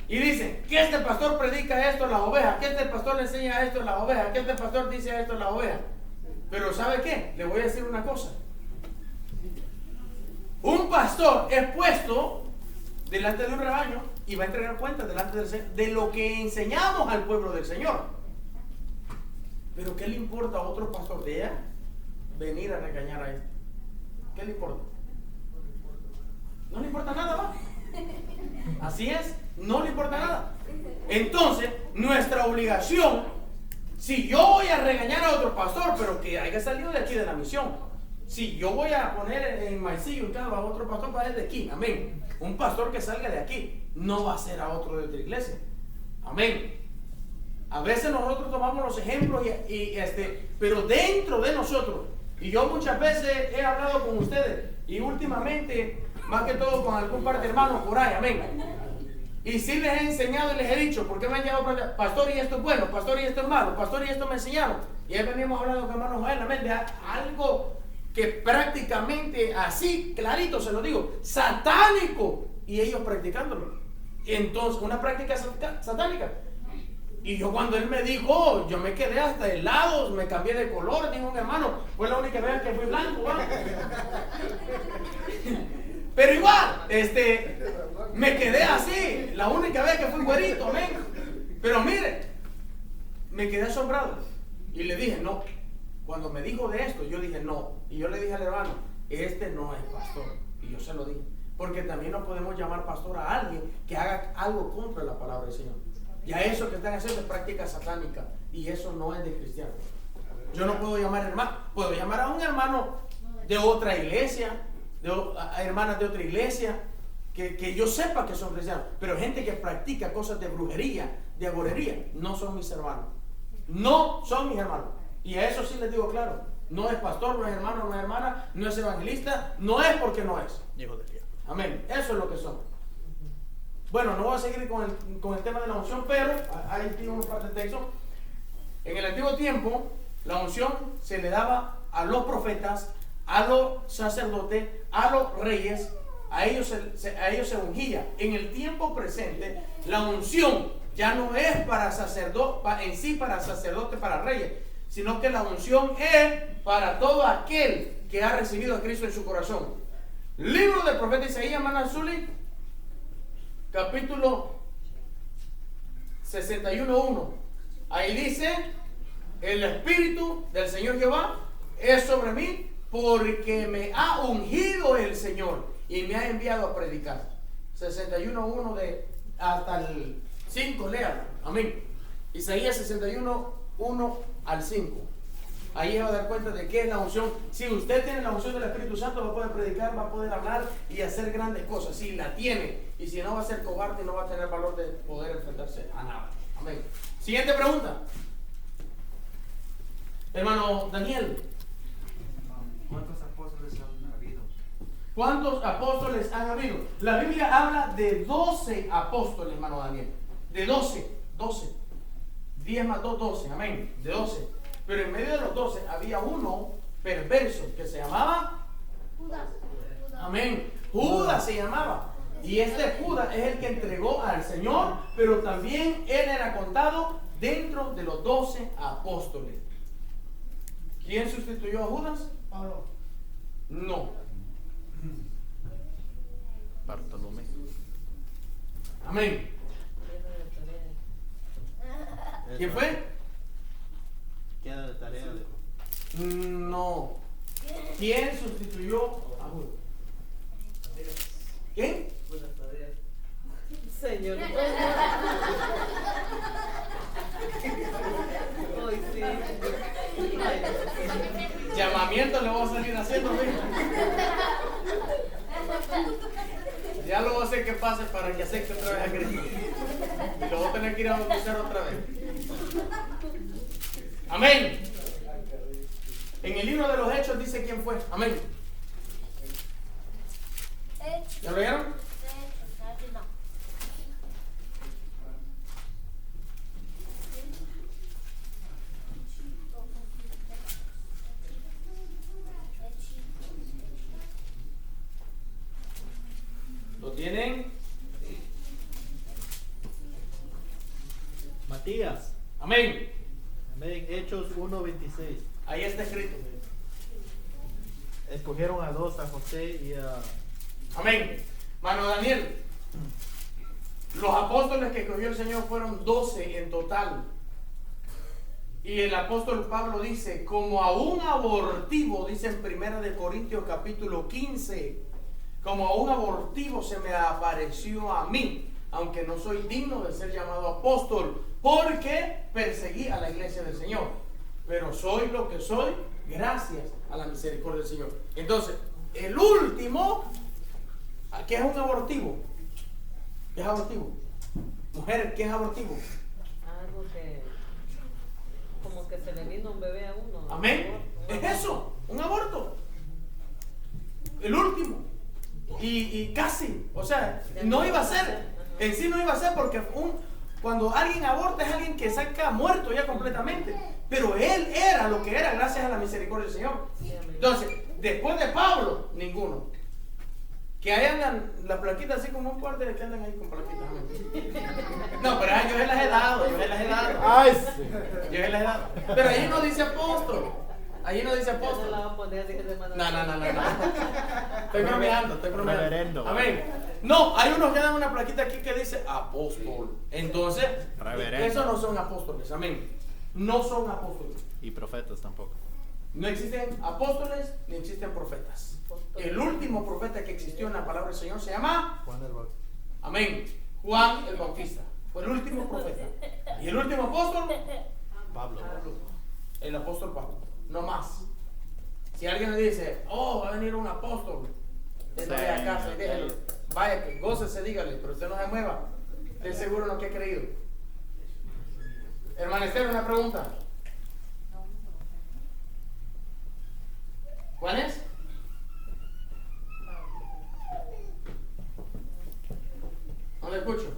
Y dicen que este pastor predica esto a las ovejas, que este pastor le enseña esto a las ovejas, que este pastor dice esto a las ovejas. Pero ¿sabe qué? Le voy a decir una cosa. Un pastor es puesto delante de un rebaño y va a entregar cuentas delante del Señor de lo que enseñamos al pueblo del Señor. Pero ¿qué le importa a otro pastor de ella venir a regañar a este? ¿Qué le importa? No le importa nada, ¿va? Así es, no le importa nada. Entonces, nuestra obligación, si yo voy a regañar a otro pastor, pero que haya salido de aquí de la misión, si yo voy a poner en Maicillo y a otro pastor para el de aquí, amén. Un pastor que salga de aquí no va a ser a otro de otra iglesia, amén. A veces nosotros tomamos los ejemplos pero dentro de nosotros, y yo muchas veces he hablado con ustedes y últimamente, más que todo con algún par de hermanos por ahí, amén. Y sí les he enseñado y les he dicho, porque me han llegado para pastor y esto es bueno, pastor y esto es malo, pastor y esto me enseñaron. Y ahí venimos hablando con hermanos Joel, amén, de algo que prácticamente así, clarito se lo digo, satánico, y ellos practicándolo. Entonces, una práctica satánica. Y yo cuando él me dijo, yo me quedé hasta helados, me cambié de color, dijo un hermano, fue la única vez que fui blanco, ¿va? Pero igual, me quedé así, la única vez que fui güerito, amén. Pero mire, me quedé asombrado y le dije, no, Cuando me dijo de esto, yo dije no. Y yo le dije al hermano, este no es pastor. Y yo se lo dije. Porque también no podemos llamar pastor a alguien que haga algo contra la palabra del Señor. Y a eso que están haciendo es práctica satánica. Y eso no es de cristiano. Yo no puedo llamar hermano. Puedo llamar a un hermano de otra iglesia, a hermanas de otra iglesia, que yo sepa que son cristianos. Pero gente que practica cosas de brujería, de agorería, no son mis hermanos. No son mis hermanos. Y a eso sí les digo claro. No es pastor, no es hermano, no es hermana, no es evangelista, no es porque no es. Hijo de Dios. Amén. Eso es lo que son. Bueno, no voy a seguir con el tema de la unción, pero ahí tiene un par de textos. En el antiguo tiempo, la unción se le daba a los profetas, a los sacerdotes, a los reyes, a ellos se ungía. En el tiempo presente, la unción ya no es para sacerdote, para sacerdote, para reyes, sino que la unción es para todo aquel que ha recibido a Cristo en su corazón. Libro del profeta Isaías, Manazuli, capítulo 61:1. Ahí dice: el Espíritu del Señor Jehová es sobre mí, porque me ha ungido el Señor y me ha enviado a predicar. 61:1 hasta el 5, léalo. Amén. Isaías 61:1 al 5. Ahí va a dar cuenta de qué es la unción. Si usted tiene la unción del Espíritu Santo, va a poder predicar, va a poder hablar y hacer grandes cosas. Si la tiene. Y si no, va a ser cobarde y no va a tener valor de poder enfrentarse a nada. Amén. Siguiente pregunta. Hermano Daniel. ¿Cuántos apóstoles han habido? ¿Cuántos apóstoles han habido? La Biblia habla de 12 apóstoles, hermano Daniel. De 12. 10 más 2, 12. Amén. De 12. Pero en medio de los 12 había uno perverso que se llamaba Judas. Amén. Judas se llamaba. Y este Judas es el que entregó al Señor, pero también él era contado dentro de los 12 apóstoles. ¿Quién sustituyó a Judas? Pablo. No. Bartolomé. Amén. ¿Quién fue? Queda de tarea de... No. ¿Quién sustituyó a Judas? ¿Quién? Señor. Ay, sí. Llamamiento le voy a salir haciendo, ¿sí? Ya lo voy a hacer que pase para que acepte otra vez a Cristo. Y lo voy a tener que ir a bautizar otra vez. Amén. En el libro de los Hechos dice quién fue. Amén. ¿Ya lo vieron? ¿Lo tienen? Matías. Amén. Amén. Hechos 1:26. Ahí está escrito. Escogieron a 2, a José y a... Amén. Mano Daniel, los apóstoles que escogió el Señor fueron 12 en total. Y el apóstol Pablo dice, como a un abortivo, dice en 1 de Corintios capítulo 15, como a un abortivo se me apareció a mí, aunque no soy digno de ser llamado apóstol, porque perseguí a la iglesia del Señor. Pero soy lo que soy gracias a la misericordia del Señor. Entonces, el último, ¿qué es un abortivo? ¿Qué es abortivo? Mujer, ¿qué es abortivo? Algo que, como que se le vino un bebé a uno. Amén. Es eso, un aborto. El último. Y casi, o sea, no iba a ser. En sí no iba a ser porque cuando alguien aborta es alguien que saca muerto ya completamente. Pero él era lo que era gracias a la misericordia del Señor. Entonces, después de Pablo, ninguno. Que ahí andan las plaquitas así como un par de que andan ahí con plaquitas. No, pero yo se las he dado, ¡Ay, sí! Yo se las he dado. Pero ahí no dice apóstol. Ahí no dice No apóstol. la va a poner, dije de mano. No. Estoy bromeando. Reverendo. Amén. No, hay unos que dan una plaquita aquí que dice apóstol. Entonces, Reverendo. esos no son apóstoles. Amén. No son apóstoles. Y profetas tampoco. No existen apóstoles ni existen profetas. El último profeta que existió en la palabra del Señor se llama Juan el Bautista. amén, Juan el Bautista. Fue el último profeta. Y el último apóstol, Pablo. el apóstol Pablo. No más. Si alguien le dice, oh, va a venir un apóstol, usted vaya a casa y déjelo. Vaya, que gócese, dígale, pero usted no se mueva. Esté seguro en lo que ha creído. Hermana Esther, una pregunta. ¿Cuál es? No le escucho.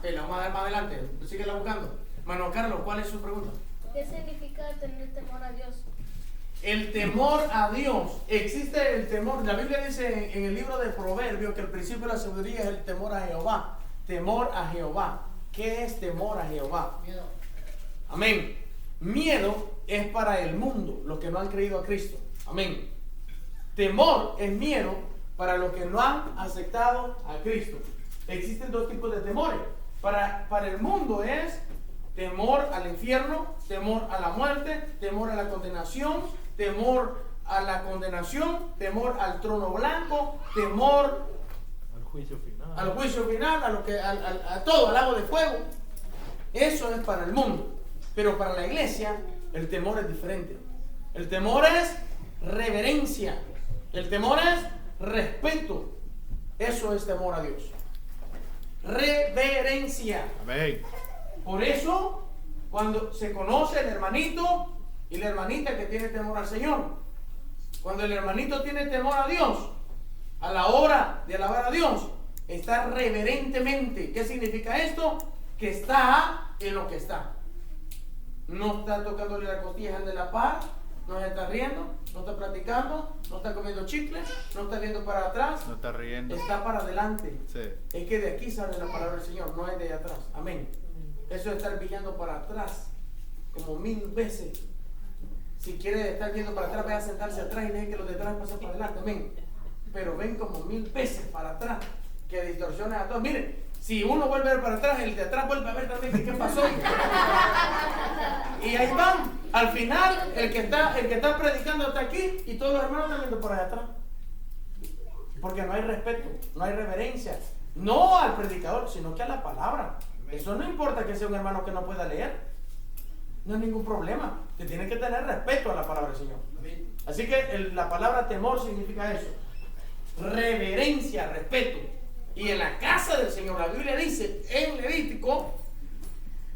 La vamos a dar más adelante. Síguela buscando. Mano Carlos, ¿cuál es su pregunta? ¿Qué significa tener temor a Dios? El temor a Dios. Existe el temor. La Biblia dice en el libro de Proverbios que el principio de la sabiduría es el temor a Jehová. Temor a Jehová. ¿Qué es temor a Jehová? Miedo. Amén. Miedo es para el mundo, los que no han creído a Cristo. Amén. Temor es miedo para los que no han aceptado a Cristo. Existen dos tipos de temores. Para el mundo es temor al infierno, temor a la muerte, temor a la condenación, temor a la condenación, temor al trono blanco, temor Al juicio final. al juicio final, a todo, al lago de fuego. Eso es para el mundo. Pero para la iglesia, el temor es diferente. El temor es reverencia. El temor es respeto. Eso es temor a Dios. Reverencia. Amén. Por eso, cuando se conoce el hermanito y la hermanita que tiene temor al Señor, cuando el hermanito tiene temor a Dios, a la hora de alabar a Dios, está reverentemente. ¿Qué significa esto? Que está en lo que está. No está tocándole la costilla de la par, no se está riendo, no está platicando, no está comiendo chicles, no está viendo para atrás, No está riendo. está para adelante. Sí. Es que de aquí sale la palabra del Señor, no es de allá atrás. Amén. Eso es estar viendo para atrás como 1000 veces. Si quiere estar viendo para atrás, vaya a sentarse atrás y deje que los de atrás pasen para adelante. Amén. Pero ven como 1000 veces para atrás, que distorsiones a todos. Miren, si uno vuelve a ver para atrás, el de atrás vuelve a ver también qué pasó. Y ahí van. Al final, el que está predicando está aquí y todos los hermanos están viendo por allá atrás. Porque no hay respeto, no hay reverencia. No al predicador, sino que a la palabra. Eso no importa que sea un hermano que no pueda leer. No hay ningún problema. Que tiene que tener respeto a la palabra del Señor. Así que la palabra temor significa eso. Reverencia, respeto. Y en la casa del Señor, la Biblia dice en Levítico,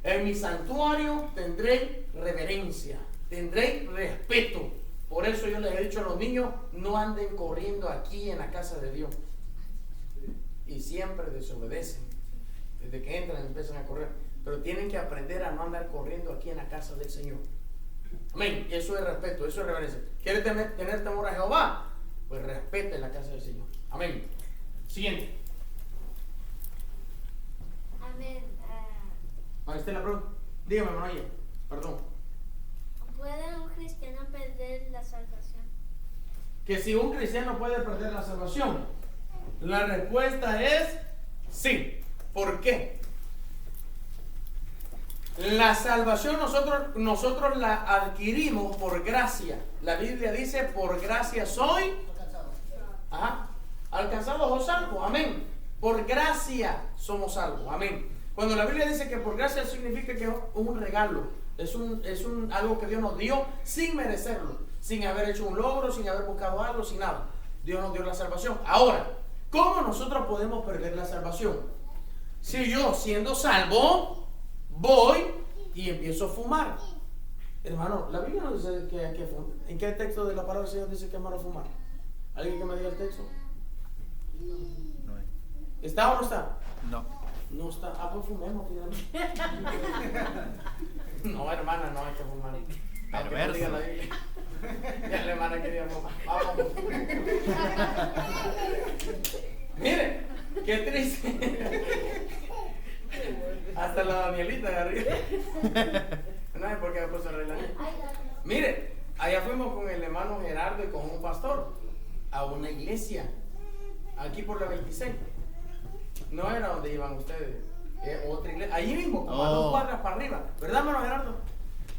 en mi santuario tendré reverencia, tendré respeto. Por eso yo les he dicho a los niños, no anden corriendo aquí en la casa de Dios. Y siempre desobedecen. Desde que entran empiezan a correr. Pero tienen que aprender a no andar corriendo aquí en la casa del Señor. Amén. Eso es respeto, eso es reverencia. ¿Quiere tener temor a Jehová? Pues respete la casa del Señor. Amén. Siguiente. Amén. Ahí está la pregunta. Dígame, hermano. Perdón. ¿Puede un cristiano perder la salvación? Que si un cristiano puede perder la salvación, la respuesta es sí. ¿Por qué? La salvación nosotros la adquirimos por gracia. La Biblia dice, por gracia soy alcanzados o salvos. Amén. Por gracia somos salvos. Amén. Cuando la Biblia dice que por gracia significa que es un regalo. Es algo que Dios nos dio sin merecerlo. Sin haber hecho un logro, sin haber buscado algo, sin nada. Dios nos dio la salvación. Ahora, ¿cómo nosotros podemos perder la salvación? Si yo, siendo salvo, voy y empiezo a fumar. Hermano, la Biblia no dice que hay que fumar. ¿En qué texto de la palabra del Señor dice que es malo fumar? ¿Alguien que me diga el texto? No hay. ¿Está o no está? No. No está. Ah, pues fumemos. No, hermana, no hay que fumar. Aunque no diga la Biblia. Ya la hermana quería fumar. Vamos. Mire, qué triste. Hasta la Danielita de arriba. No es porque me puse a arreglar. Mire, allá fuimos con el hermano Gerardo y con un pastor a una iglesia aquí por la 26. No era donde iban ustedes. Otra iglesia. Ahí mismo, como a 2 Oh. cuadras para arriba. ¿Verdad, hermano Gerardo?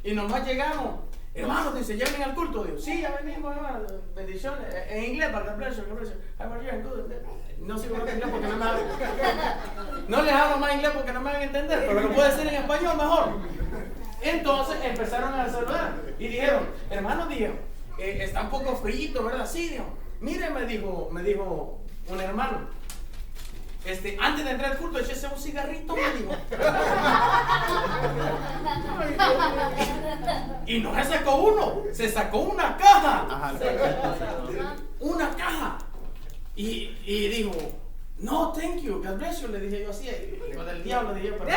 Y nomás llegamos. Hermanos, dice, ¿ya vienen al culto? Digo, sí, ya venimos, hermano. Bendiciones. En inglés, para que no sé por qué inglés porque no me hablan. No les hablo más inglés porque no me van a entender, pero lo puedo decir en español mejor. Entonces empezaron a saludar y dijeron, hermano, dijo, está un poco frío, ¿verdad? Sí, dijo. Mire, me dijo un hermano, antes de entrar al culto, échese un cigarrito, me dijo. Y no se sacó uno, se sacó una caja. Ajá, Una caja. Y dijo, no, thank you, God bless you, le dije yo así, hijo del diablo, le dije, perdón.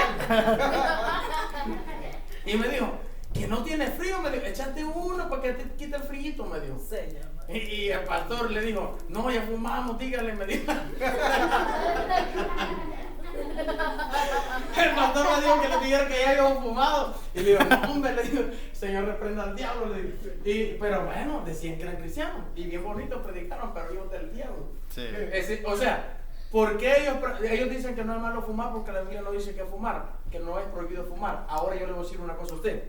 Y me dijo, que no tiene frío, me dijo, échate uno para que te quite el frío, me dijo. Y el pastor le dijo, no, ya fumamos, dígale, me dijo. El pastor me dijo que le dijeron que ya habíamos fumado. Y le digo, no, hombre, le digo, Señor, reprenda al diablo. Le digo. Pero bueno, decían que eran cristianos. Y bien bonito predicaron, pero hijos del diablo. Sí. O sea, ¿por qué ellos dicen que no es malo fumar? Porque la Biblia no dice que fumar, que no es prohibido fumar. Ahora yo le voy a decir una cosa a usted.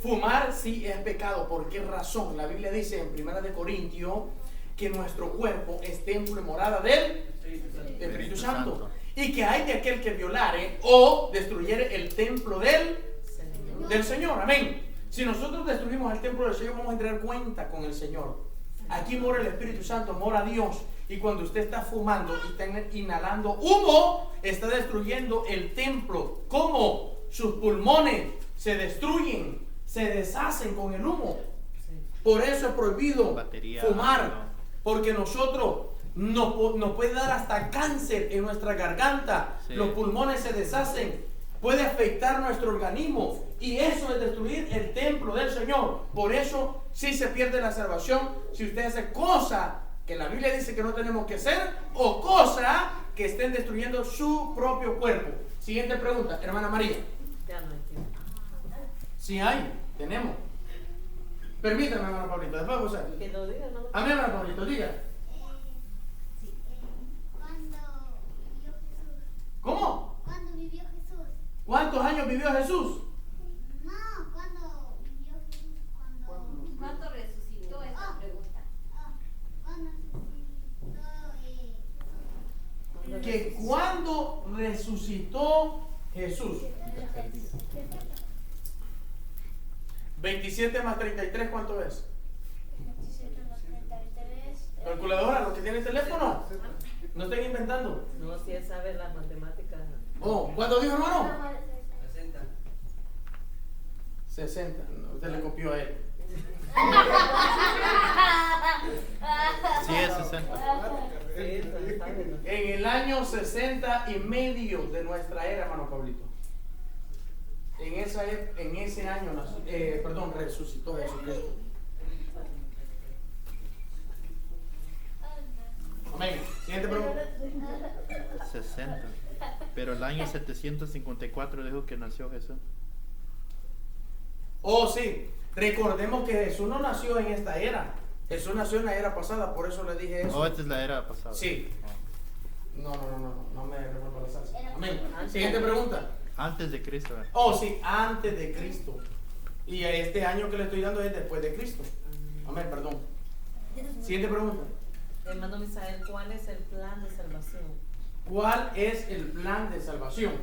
Fumar sí es pecado. ¿Por qué razón? La Biblia dice en 1 Corintios que nuestro cuerpo es templo y morada del Espíritu Santo. Y que hay de aquel que violare o destruyere el templo del Señor. Amén. Si nosotros destruimos el templo del Señor, vamos a tener cuenta con el Señor. Aquí mora el Espíritu Santo, mora Dios. Y cuando usted está fumando y está inhalando humo, está destruyendo el templo. ¿Cómo? Sus pulmones se destruyen, se deshacen con el humo. Por eso es prohibido fumar. Porque nosotros nos puede dar hasta cáncer en nuestra garganta. Sí. Los pulmones se deshacen. Puede afectar nuestro organismo. Y eso es destruir el templo del Señor. Por eso sí se pierde la salvación si usted hace cosas que la Biblia dice que no tenemos que hacer o cosas que estén destruyendo su propio cuerpo. Siguiente pregunta, hermana María. Ya no entiendo. Sí hay, tenemos. Permítame, hermano Pablito, después José. Que lo diga, ¿no? Amén, hermano Pablito, diga. ¿Cómo? ¿Cuándo vivió Jesús? ¿Cuántos años vivió Jesús? No, ¿cuándo vivió Jesús? ¿Cuándo resucitó? Es la pregunta. ¿Cuándo resucitó? Que cuando resucitó Jesús. 27 más 33, ¿cuánto es? 27 más 33. Calculadora, los que tienen teléfono. No estén inventando. No, si él sabe las matemáticas. Oh, ¿cuánto dijo, hermano? 60. 60. No, usted le copió a él. Sí, es 60. Sí, él sabe, ¿no? En el año 60 y medio de nuestra era, hermano Pablito. En ese año resucitó Jesucristo. Amén. Siguiente pregunta. 60. Pero el año 754 dijo que nació Jesús. Oh, sí. Recordemos que Jesús no nació en esta era. Jesús nació en la era pasada, por eso le dije eso. Oh, esta es la era pasada. Sí. No me revuelvo la salsa. Amén. Siguiente pregunta. Antes de Cristo. Oh, sí, antes de Cristo. Y este año que le estoy dando es después de Cristo. Amén, perdón. Siguiente pregunta. Hermano Misael, ¿cuál es el plan de salvación? ¿Cuál es el plan de salvación?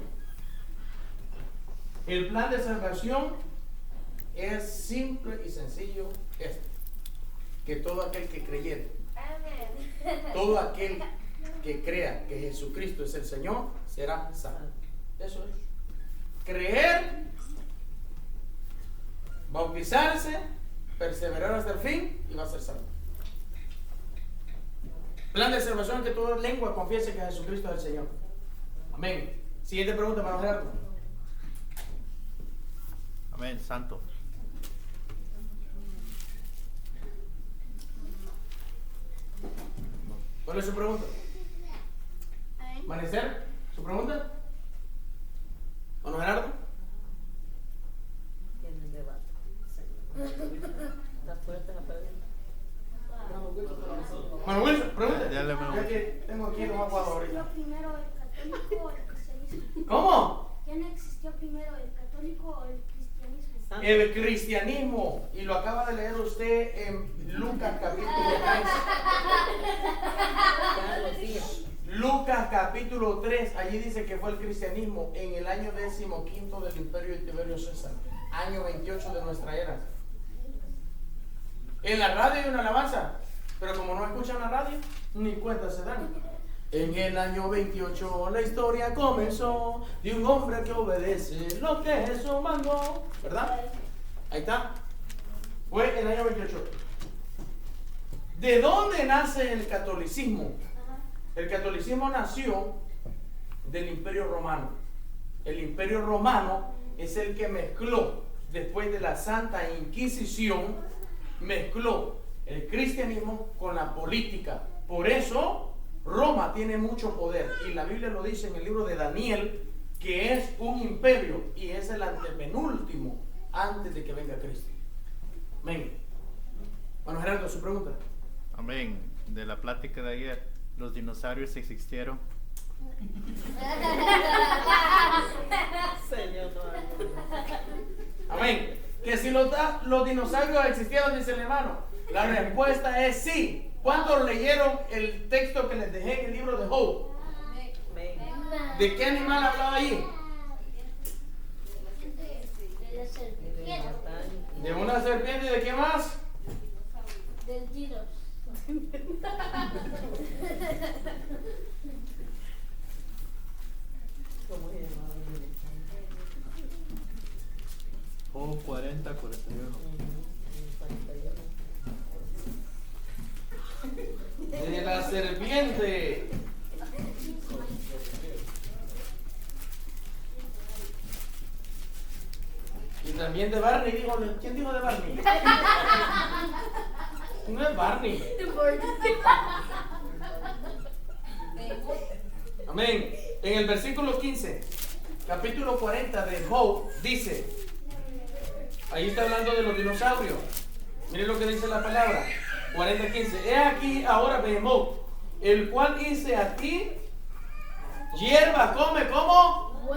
El plan de salvación es simple y sencillo que todo aquel que creyere, todo aquel que crea que Jesucristo es el Señor, será salvo. Eso es. Creer, bautizarse, perseverar hasta el fin y va a ser salvo. Plan de salvación es que toda lengua confiese que Jesucristo es el Señor. Amén. Siguiente pregunta, hermano Gerardo. Amén, santo. ¿Cuál es su pregunta? ¿Manecer? ¿Su pregunta? ¿Hermano Gerardo? Tiene el debate. Está fuerte la pregunta. Hermano Wilson, pregunta. Dale, hermano. Ya que tengo aquí los aguados ahorita. Lo primero es católico o el cristianismo? ¿Cómo? ¿Quién existió primero, el católico o el cristianismo? El cristianismo, y lo acaba de leer usted en Lucas capítulo 3. Lucas capítulo 3, allí dice que fue el cristianismo en el año 15 del imperio de Tiberio César, año 28 de nuestra era. En la radio hay una alabanza, pero como no escuchan la radio, ni cuenta se dan. En el año 28 la historia comenzó de un hombre que obedece lo que Jesús mandó, ¿verdad? Ahí está. Fue en el año 28. ¿De dónde nace el catolicismo? El catolicismo nació del Imperio Romano. El Imperio Romano es el que mezcló, después de la Santa Inquisición, mezcló el cristianismo con la política. Por eso Roma tiene mucho poder, y la Biblia lo dice en el libro de Daniel, que es un imperio y es el antepenúltimo antes de que venga Cristo. Amén. Bueno, Gerardo, su pregunta. Amén. De la plática de ayer, ¿los dinosaurios existieron? Señor, Amén. Que si los dinosaurios existieron, dice el hermano. La respuesta es sí. ¿Cuántos leyeron el texto que les dejé en el libro de Job? ¿De qué animal hablaba ahí? De la serpiente. ¿De una serpiente y de qué más? Del dinos. ¿Cómo se llamaba? Job 40, 41. De la serpiente. Y también de Barney, dijo. ¿Quién dijo de Barney? No es Barney. Amén. En el versículo 15, capítulo 40 de Job, dice, ahí está hablando de los dinosaurios. Miren lo que dice la palabra. 40:15. He aquí ahora Behemoth, el cual hice a ti hierba, come como.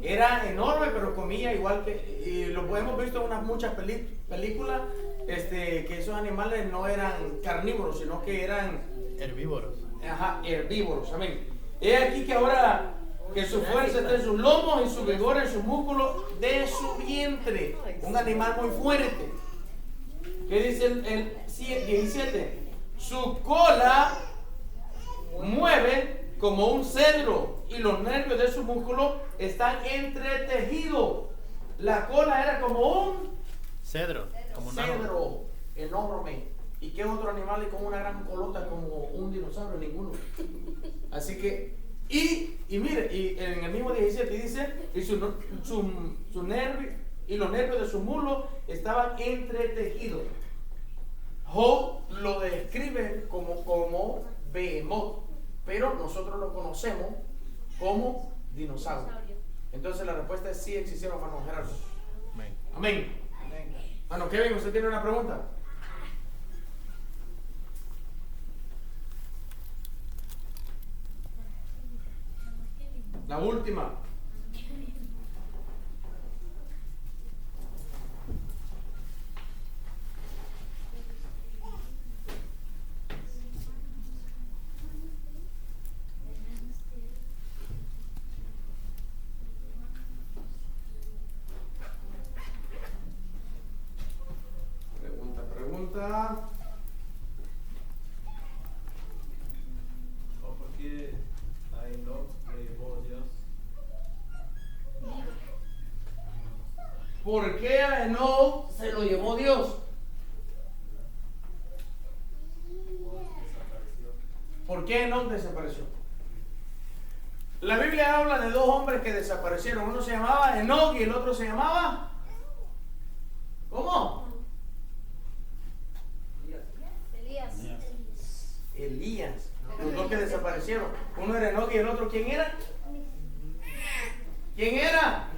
Era enorme, pero comía igual que, y lo hemos visto en unas muchas películas, que esos animales no eran carnívoros, sino que eran herbívoros. Ajá, herbívoros, amén. He aquí que ahora que su fuerza está en sus lomos y su vigor en sus músculos de su vientre. Un animal muy fuerte. ¿Qué dice el 17? Su cola mueve como un cedro y los nervios de su músculo están entretejidos. La cola era como un cedro, como un cedro enorme. ¿Y qué otro animal con una gran colota como un dinosaurio? Ninguno. Así que, y mire, y en el mismo 17 dice, y su nervio y los nervios de su muslo estaban entretejidos. Job lo describe como Behemoth, pero nosotros lo conocemos como dinosaurio. Entonces la respuesta es sí existieron, hermano Gerardo. Amén. Amén. Bueno, Kevin, ¿usted tiene una pregunta? La última. Pregunta. ¿O por qué a Enoch le llevó Dios? ¿Por qué a Enoch se lo llevó Dios? ¿Por qué Enoch desapareció? La Biblia habla de dos hombres que desaparecieron. Uno se llamaba Enoch y el otro se llamaba... ¿Cómo? Elías. Los dos que desaparecieron. Uno era Enoch y el otro, ¿quién era? ¿Quién era?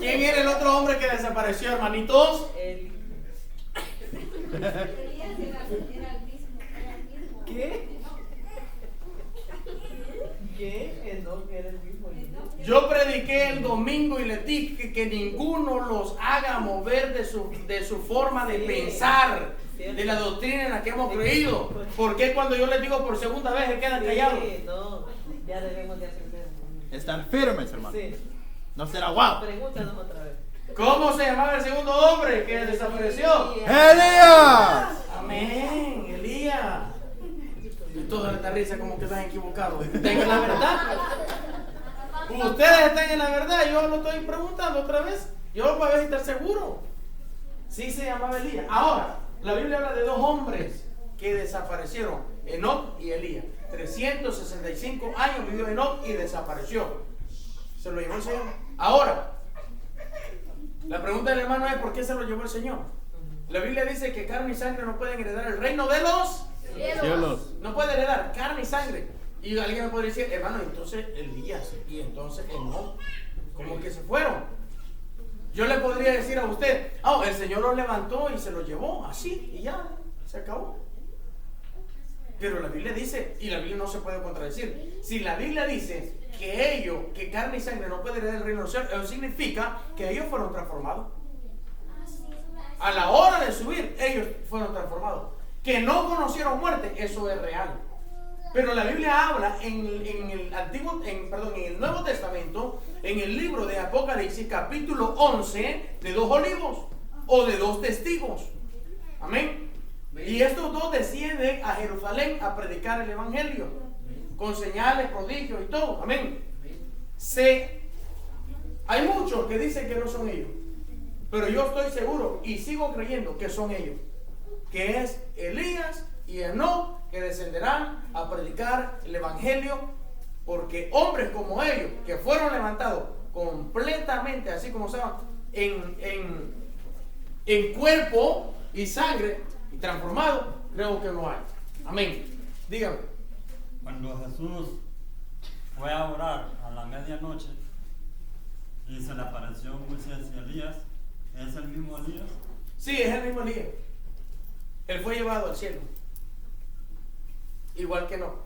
¿Quién era el otro hombre que desapareció, hermanitos? Elías era el mismo. ¿Qué? ¿Qué? Enoc era el mismo. Yo prediqué el domingo y les dije que ninguno los haga mover de su forma de pensar, de la doctrina en la que hemos creído. Porque cuando yo les digo por segunda vez se quedan callados. Sí, no, ya debemos de aprender. Están firmes, hermano. Sí. No será guau. Pregúntanos otra vez. ¿Cómo se llamaba el segundo hombre que desapareció? ¡Elías! Amén, Elías. Y toda esta risa como que están equivocados. ¿Están en la verdad? Ustedes están en la verdad. Yo lo estoy preguntando otra vez. Yo para ver si estar seguro. Sí se llamaba Elías. Ahora, la Biblia habla de dos hombres que desaparecieron, Enoc y Elías. 365 años vivió Enoc y desapareció. Se lo llevó el Señor. Ahora, la pregunta del hermano es: ¿por qué se lo llevó el Señor? La Biblia dice que carne y sangre no pueden heredar el reino de los Cielos. No puede heredar carne y sangre. Y alguien me puede decir: hermano, entonces Elías y entonces Enoc, como que se fueron. Yo le podría decir a usted: oh, el Señor los levantó y se los llevó así y ya, se acabó. Pero la Biblia dice, y la Biblia no se puede contradecir, si la Biblia dice que carne y sangre no puede heredar el reino de los cielos, eso significa que ellos fueron transformados. A la hora de subir, ellos fueron transformados. Que no conocieron muerte, eso es real. Pero la Biblia habla en el Nuevo Testamento, en el libro de Apocalipsis, capítulo 11, de dos olivos o de dos testigos. Amén. Y estos dos descienden a Jerusalén a predicar el evangelio con señales, prodigios y todo. Amén. Hay muchos que dicen que no son ellos, pero yo estoy seguro y sigo creyendo que son ellos, que es Elías y Enoc, que descenderán a predicar el evangelio, porque hombres como ellos, que fueron levantados completamente así como estaban, en cuerpo y sangre y transformados, creo que no hay. Amén. Dígame. Cuando Jesús fue a orar a la medianoche y se le apareció Moisés y Elías, ¿es el mismo Elías? Sí, es el mismo Elías. Él fue llevado al cielo, igual que no.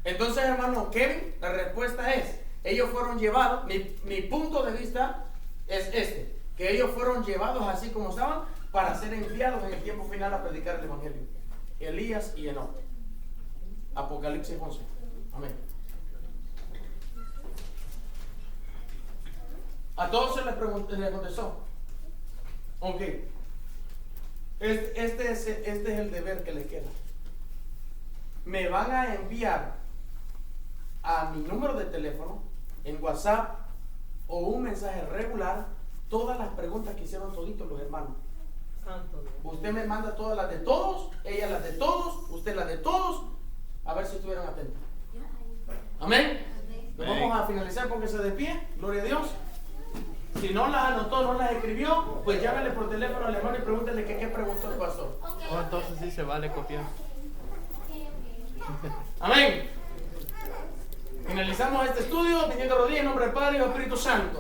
Entonces, hermano Kevin, la respuesta es: ellos fueron llevados. Mi punto de vista es este, que ellos fueron llevados así como estaban para ser enviados en el tiempo final a predicar el evangelio. Elías y Enoc. Apocalipsis 11. Amén. A todos se les contestó. Ok. Este es el deber que les queda. Me van a enviar a mi número de teléfono, en WhatsApp o un mensaje regular, todas las preguntas que hicieron toditos los hermanos. Santo Dios. Usted me manda todas las de todos, ella las de todos, usted las de todos, a ver si estuvieron atentos. Amén. Nos vamos a finalizar porque se despide. Gloria a Dios. Si no las anotó, no las escribió, pues llámele por teléfono al hermano y pregúntele qué preguntó el pastor. Oh, entonces sí se vale copiar. Amén. Finalizamos este estudio pidiendo rodillas en nombre del Padre y del Espíritu Santo.